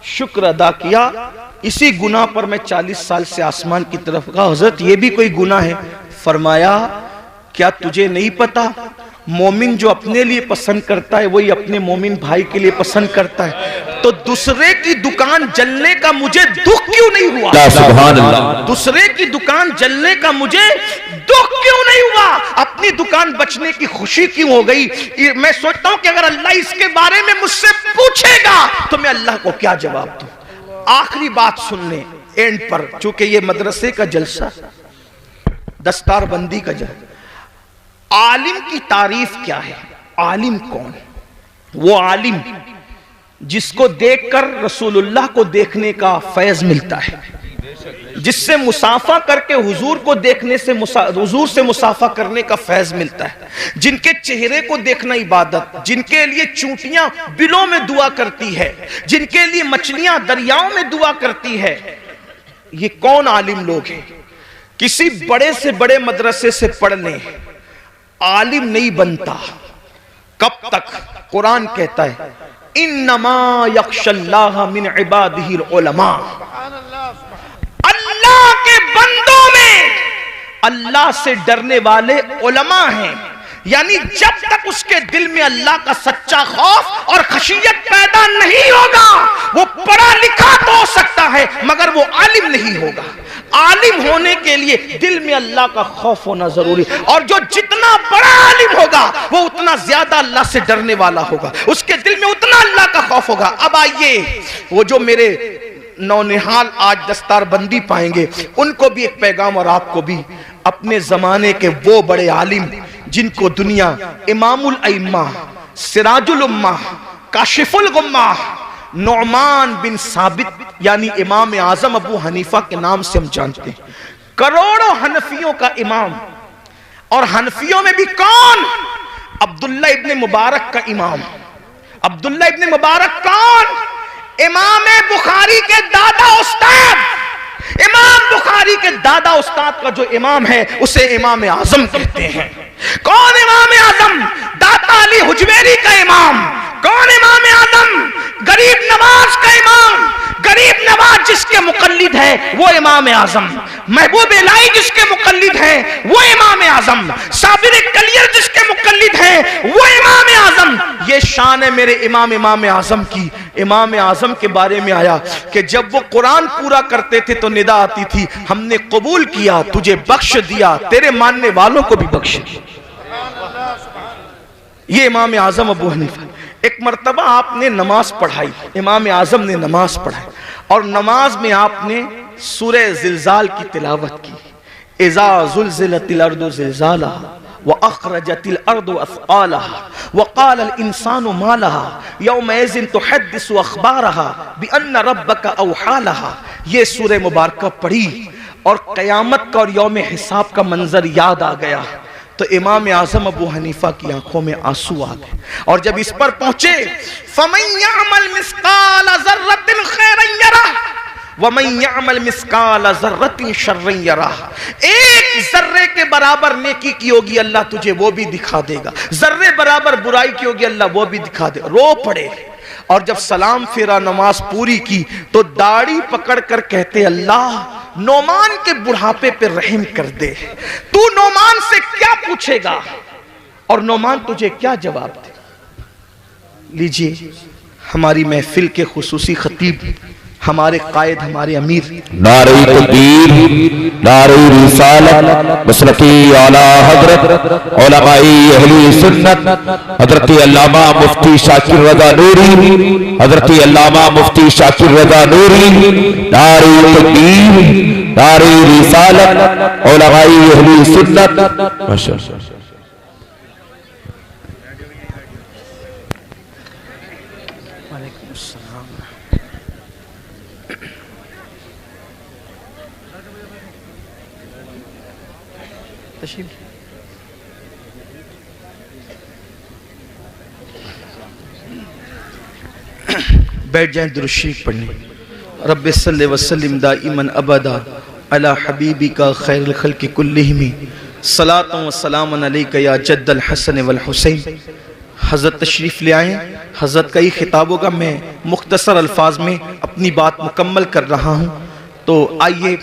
शुक्र अदा किया। इसी गुनाह पर मैं 40 साल से आसमान की तरफ कहा हजरत ये भी कोई गुनाह है। फरमाया क्या तुझे नहीं पता मोमिन जो अपने लिए पसंद करता है वही अपने मोमिन भाई के लिए पसंद करता है। तो दूसरे की दुकान जलने का मुझे दुख क्यों नहीं हुआ। सुभान अल्लाह। दूसरे की दुकान जलने का मुझे दुख क्यों नहीं हुआ, अपनी दुकान बचने की खुशी क्यों हो गई। मैं सोचता हूं कि अगर अल्लाह इसके बारे में मुझसे पूछेगा तो मैं अल्लाह को क्या जवाब दूं। आखिरी बात सुनने एंड पर, चूंकि ये मदरसे का जलसा, दस्तारबंदी का जलसा। आलिम की तारीफ क्या है। आलिम कौन? वो आलिम जिसको देखकर रसूलुल्लाह को देखने का फैज मिलता है, जिससे मुसाफा करके हुजूर को देखने से हुजूर से मुसाफा करने का फैज मिलता है, जिनके चेहरे को देखना इबादत, जिनके लिए चूंटियां बिलों में दुआ करती है, जिनके लिए मछलियां दरियाओं में दुआ करती है। ये कौन आलिम लोग हैं? किसी बड़े से बड़े मदरसे से पढ़ लें, आलिम नहीं बनता। कब तक? कुरान कहता है इन्नमा यख्शल्लाह मिन इबादिहिल उलमा। अल्लाह के बंदों में अल्लाह से डरने वाले उलमा हैं। यानी जब तक उसके दिल में अल्लाह का सच्चा खौफ और खशियत पैदा नहीं होगा, वो पढ़ा लिखा तो हो सकता है मगर वो आलिम नहीं होगा। आलिम होने के लिए दिल में अल्लाह का खौफ होना जरूरी, और जो जितना बड़ा आलिम होगा वो उतना ज्यादा अल्लाह से डरने वाला होगा, उसके दिल में उतना अल्लाह का खौफ होगा। अब आइए वो जो मेरे नौनिहाल आज दस्तारबंदी पाएंगे उनको भी एक पैगाम और आपको भी। अपने जमाने के वो बड़े आलिम जिनको दुनिया इमामुल अइम्मा, सिराजुल उम्मा, काशिफुल गुम्मा, नौमान बिन साबित यानी इमाम आजम अबू हनीफा के नाम से हम जानते हैं, करोड़ों हनफियों का इमाम। और हनफियों में भी कौन? अब्दुल्ला इब्ने मुबारक का इमाम। अब्दुल्ला इब्ने मुबारक कौन? इमाम बुखारी के दादा उस्ताद। इमाम बुखारी के दादा उस्ताद का जो इमाम है उसे इमाम आजम कहते हैं। कौन इमाम आजम? दाता अली हुजवेरी का इमाम। कौन इमाम आजम? गरीब नवाज का इमाम। गरीब नवाज जिसके मुकल्लिद है वो इमाम आजम। महबूब इलाही जिसके मुकल्लिद है वो इमाम आजम। साबिर कलियर जिसके मुकल्लिद है वो इमाम आजम। ये शान है मेरे इमाम आजम की। इमाम आजम के बारे में आया कि जब वो कुरान पूरा करते थे तो निदा आती थी हमने कबूल किया, तुझे बख्श दिया, तेरे मानने वालों को भी बख्श दिया। ये इमाम आजम अबू हनीफा। एक मर्तबा आपने नमाज पढ़ाई, इमाम आजम ने नमाज पढ़ाई और नमाज में आपने सूरह जिलजाल की तिलावत की। इज़ा ज़ुलज़िलतिल अर्दु ज़िलज़ालहा व अख़रजतिल अर्दु अथक़ालहा व क़ालल इंसानु मा लहा यौमइज़िन तुहद्दिसु अख़बारहा बिअन्न रब्बका औहा लहा। ये सूरह मुबारका पढ़ी और क़यामत का और यौम हिसाब का मंजर याद आ गया तो इमाम आज़म अबू हनीफा की आंखों में आंसू आ गए। और जब इस पर पहुंचे, फमन यअमल मिस्काल ज़र्रतिन खैरन यरह वमन यअमल मिस्काल ज़र्रतिन शर्रन यरह, एक जर्रे के बराबर नेकी की होगी अल्लाह तुझे वो भी दिखा देगा, जर्रे बराबर बुराई की होगी अल्लाह वो भी दिखा देगा। रो पड़े। और जब सलाम फेरा नमाज पूरी की तो दाढ़ी पकड़ कर कहते, अल्लाह नोमान के बुढ़ापे पे रहम कर दे। तू नोमान से क्या पूछेगा और नोमान तुझे क्या जवाब दे। लीजिए हमारी महफिल के खुसूसी खतीब, हमारे कायद, हमारे अमीर, नारे तकबीर, नारे रिसालत, मसलकी आला हजरत उलमाए अहले सुन्नत हजरत अल्लामा मुफ्ती शाकिर रज़ा नूरी, हजरत अल्लामा मुफ्ती शाकिर रज़ा नूरी, नारे तकबीर, नारे रिसालत, उलमाए अहले सुन्नत। माशाअल्लाह। बैठ जाएं, दुरूद शरीफ पढ़ने। रब्बि सल्लि वसल्लिम दाइमन अबदा अला हबीबिका खैरुल खल्क़ि कुल्लिहिम सलातु व सलामुन अलैका या जद्दल हसन वल हुसैन। हज़रत तशरीफ़ ले आए। हज़रत का ही खिताब होगा, मैं मुख्तसर अल्फाज में अपनी बात मुकम्मल कर रहा हूँ। तो आइए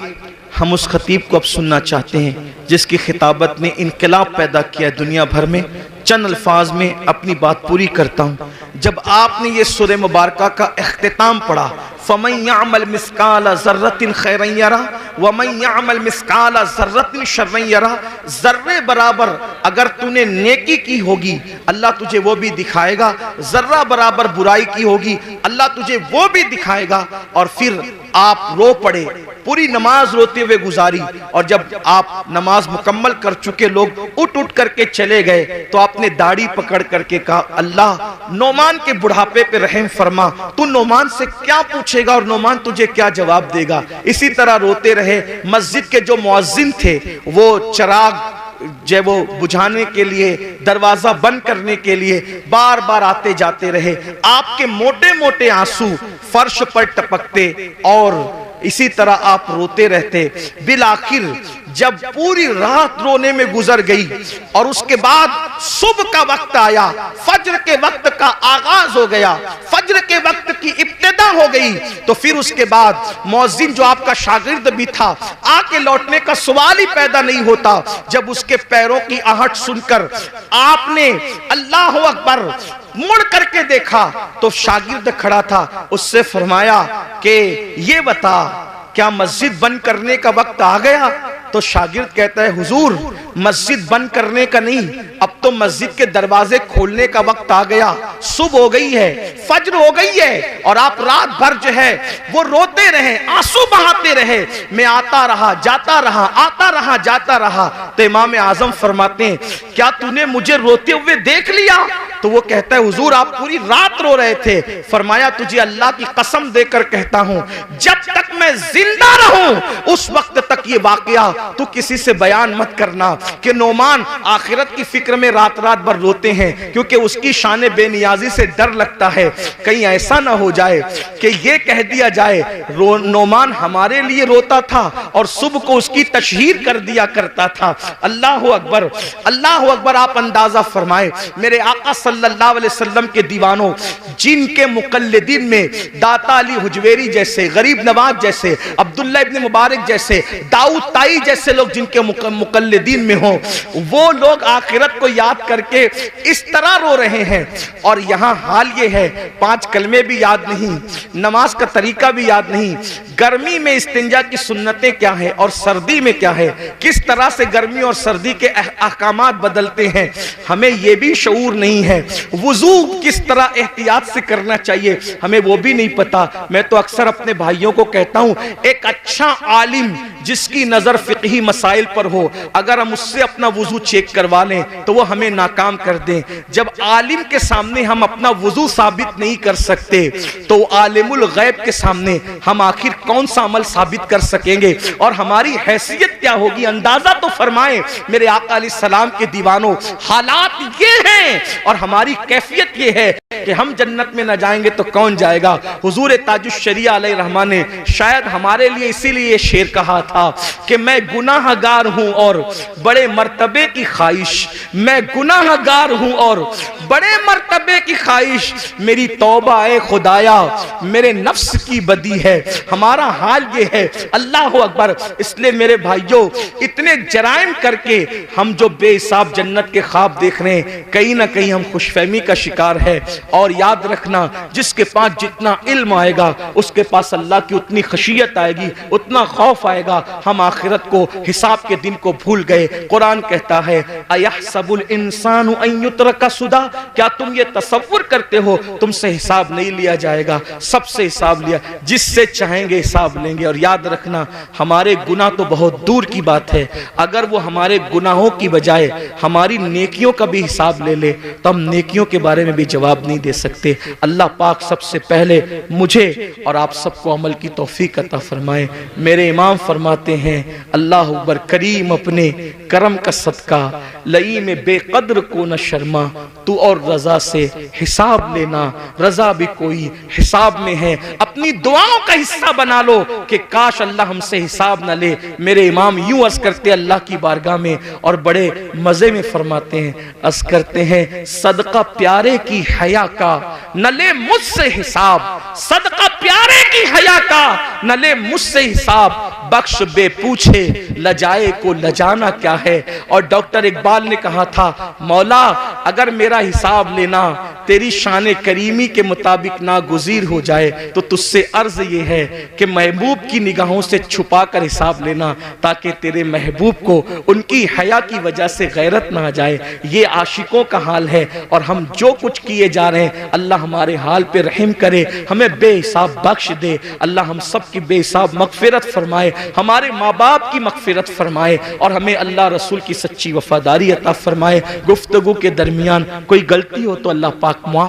हम उस खतीब को अब सुनना चाहते हैं जिसकी खिताबत ने इनकलाब पैदा किया दुनिया भर में। चंद अल्फाज में अपनी बात पूरी करता हूँ। जब आपने ये सूरह मुबारका का इख्तिताम पढ़ा, फमन यअमल मिस्काल ज़र्रतिन खैरन यरह वमन यअमल मिस्काल ज़र्रतिन शर्रन यरह, जर्रे बराबर अगर तूने नेकी की होगी अल्लाह तुझे वो भी दिखाएगा, जर्रा बराबर बुराई की होगी अल्लाह तुझे वो भी दिखाएगा। और फिर आप रो पड़े, पूरी नमाज रोते हुए गुजारी। और जब आप नमाज मुकम्मल कर चुके, लोग उठ उठ करके चले गए तो आपने दाढ़ी पकड़ करके कहा, अल्लाह नोमान के बुढ़ापे पे रहम फरमा। तू नोमान से क्या पूछेगा और नोमान तुझे क्या जवाब देगा। इसी तरह रोते रहे। मस्जिद के जो मुअज्जिन थे वो चिराग जब वो बुझाने के लिए, दरवाजा बंद करने के लिए बार बार आते जाते रहे। आपके मोटे मोटे आंसू फर्श पर टपकते और इसी तरह आप रोते रहते। बिल आखिर जब पूरी रात रोने में गुजर गई और उसके बाद सुबह का वक्त आया, फज्र के वक्त का आगाज हो गया, फज्र के वक्त की इब्तिदा हो गई, तो फिर उसके बाद मौज़िन जो आपका शागिर्द भी था, आके लौटने का सवाल ही पैदा नहीं होता। जब उसके पैरों की आहट सुनकर आपने अल्लाह अकबर मुड़ करके देखा तो शागिर्द खड़ा था। उससे फरमाया कि ये बता, क्या मस्जिद बंद करने का वक्त आ गया? तो शागिर्द कहता है, हुजूर मस्जिद बंद करने का नहीं, अब तो मस्जिद के दरवाजे खोलने का वक्त आ गया। सुबह हो गई है, फज्र हो गई है और आप रात भर जो है वो रोते रहे, आंसू बहाते रहे। मैं आता रहा, जाता रहा, आता रहा, जाता रहा। तो इमाम आजम फरमाते हैं, क्या तूने मुझे रोते हुए देख लिया? तो वो कहता है, हुजूर आप पूरी रात रो रहे थे। फरमाया, तुझे अल्लाह की कसम देकर कहता हूं, जब तक मैं जिंदा रहूं उस वक्त तक ये वाकया तू किसी से बयान मत करना कि नोमान आखिरत की फिक्र में रात रात भर रोते हैं, क्योंकि उसकी शान बेनियाजी से डर लगता है कहीं ऐसा ना हो जाए कि ये कह दिया जाए नोमान हमारे लिए रोता था और सुबह को उसकी तशहीर कर दिया करता था। अल्लाह अकबर, अल्लाह अकबर। आप अंदाजा फरमाए, मेरे आका सल्लल्लाहु अलैहि वसल्लम के दीवानों, जिनके मुकल्लिदीन में दाता अली हुजवेरी जैसे, गरीब नवाज जैसे, अब्दुल्ला इब्न मुबारक जैसे, दाऊद ताई जैसे लोग जिनके मुकल्लिदीन में हो, वो लोग आखिरत को याद करके इस तरह रो रहे हैं। और यहाँ हाल ये है, 5 कलमे भी याद नहीं, नमाज का तरीका भी याद नहीं, गर्मी में इस्तिंजा की सुन्नतें क्या है और सर्दी में क्या है, किस तरह से गर्मी और सर्दी के अहकामात बदलते हैं, हमें यह भी शऊर नहीं है। वुजू किस तरह एहतियात से करना चाहिए हमें वो भी नहीं पता। मैं तो अक्सर अपने भाइयों को कहता हूं, एक अच्छा आलिम जिसकी नजर फिक़ही मसाइल पर हो, अगर हम उससे अपना वुजू चेक करवा लें तो वो हमें नाकाम कर दें। जब आलिम के सामने हम अपना वुजू साबित नहीं कर सकते तो आलिमुल गैब के सामने हम आखिर कौन सा अमल साबित कर सकेंगे और हमारी हैसियत क्या होगी? अंदाजा तो फरमाएं मेरे आका अलैहिस्सलाम के दीवानों, हालात ये हैं और हमारी कैफियत ये है कि हम जन्नत में न जाएंगे तो कौन जाएगा। हुजूर ताजुश शरिया अलैहि रहमान ने शायद हमारे लिए इसीलिए ये शेर कहा था कि मैं गुनाहगार हूं और बड़े मर्तबे की ख्वाहिश, मैं गुनाहगार हूं और बड़े मर्तबे की ख्वाहिश, मेरी तौबा ए खुदाया मेरे नफ्स की बदी है। हमारा हाल ये है, अल्लाह अकबर। इसलिए मेरे भाइयों, इतने जराइम करके हम जो बेहिसाब जन्नत के ख्वाब देख रहे हैं, कहीं ना कहीं हम खुशफहमी का शिकार है। और याद रखना, जिसके पास जितना इल्म आएगा उसके पास अल्लाह की उतनी खशियत आएगी, उतना खौफ आएगा। हम आखिरत को, हिसाब के दिन को भूल गए। कुरान कहता है अयहसबुल इंसानु अन युत्रका सुदा, क्या तुम ये तसव्वुर करते हो तुमसे हिसाब नहीं लिया जाएगा? सबसे हिसाब लिया, जिससे चाहेंगे हिसाब लेंगे। और याद रखना, हमारे गुनाह तो बहुत दूर की बात है, अगर वो हमारे गुनाहों की बजाय हमारी नेकियों का भी हिसाब ले ले तो हम नेकियों के बारे में भी जवाब नहीं दे सकते। अल्लाह पाक सबसे पहले मुझे और आप सबको अमल की तौफीक अता फरमाए। मेरे इमाम फरमाते हैं, अल्लाह अकबर करीम अपने करम का सदका लई में बेकद्र को न शर्मा, तू और रजा से हिसाब लेना, रजा भी कोई हिसाब में है। अपनी दुआओं का हिस्सा बना लो कि काश अल्लाह हमसे हिसाब न ले। मेरे इमाम यूं अर्ज करते अल्लाह की बारगाह में और बड़े मजे में फरमाते हैं, अर्ज करते हैं, सदका प्यारे की हया का न ले मुझसे हिसाब, सदका प्यारे की हया का न ले मुझसे हिसाब, बख्श बे पूछे लजाए को लजाना क्या है। और डॉक्टर इकबाल ने कहा था, मौला अगर मेरा हिसाब लेना तेरी शान करीमी के मुताबिक नागुज़ीर हो जाए तो तुझसे अर्ज ये है कि महबूब की निगाहों से छुपा कर हिसाब लेना, ताकि तेरे महबूब को उनकी हया की वजह से गैरत ना आ जाए। ये आशिकों का हाल है और हम जो कुछ किए जा रहे हैं, अल्लाह हमारे हाल पे रहम करे, हमें बेहिसाब बख्श दे। अल्लाह हम सब की बेहिसाब मगफिरत फरमाए, हमारे माँ बाप की मगफिरत फरमाए और हमें अल्लाह रसूल की सच्ची वफादारी अता फरमाए। गुफ्तगू के दरमियान कोई गलती हो तो अल्लाह पाक माफ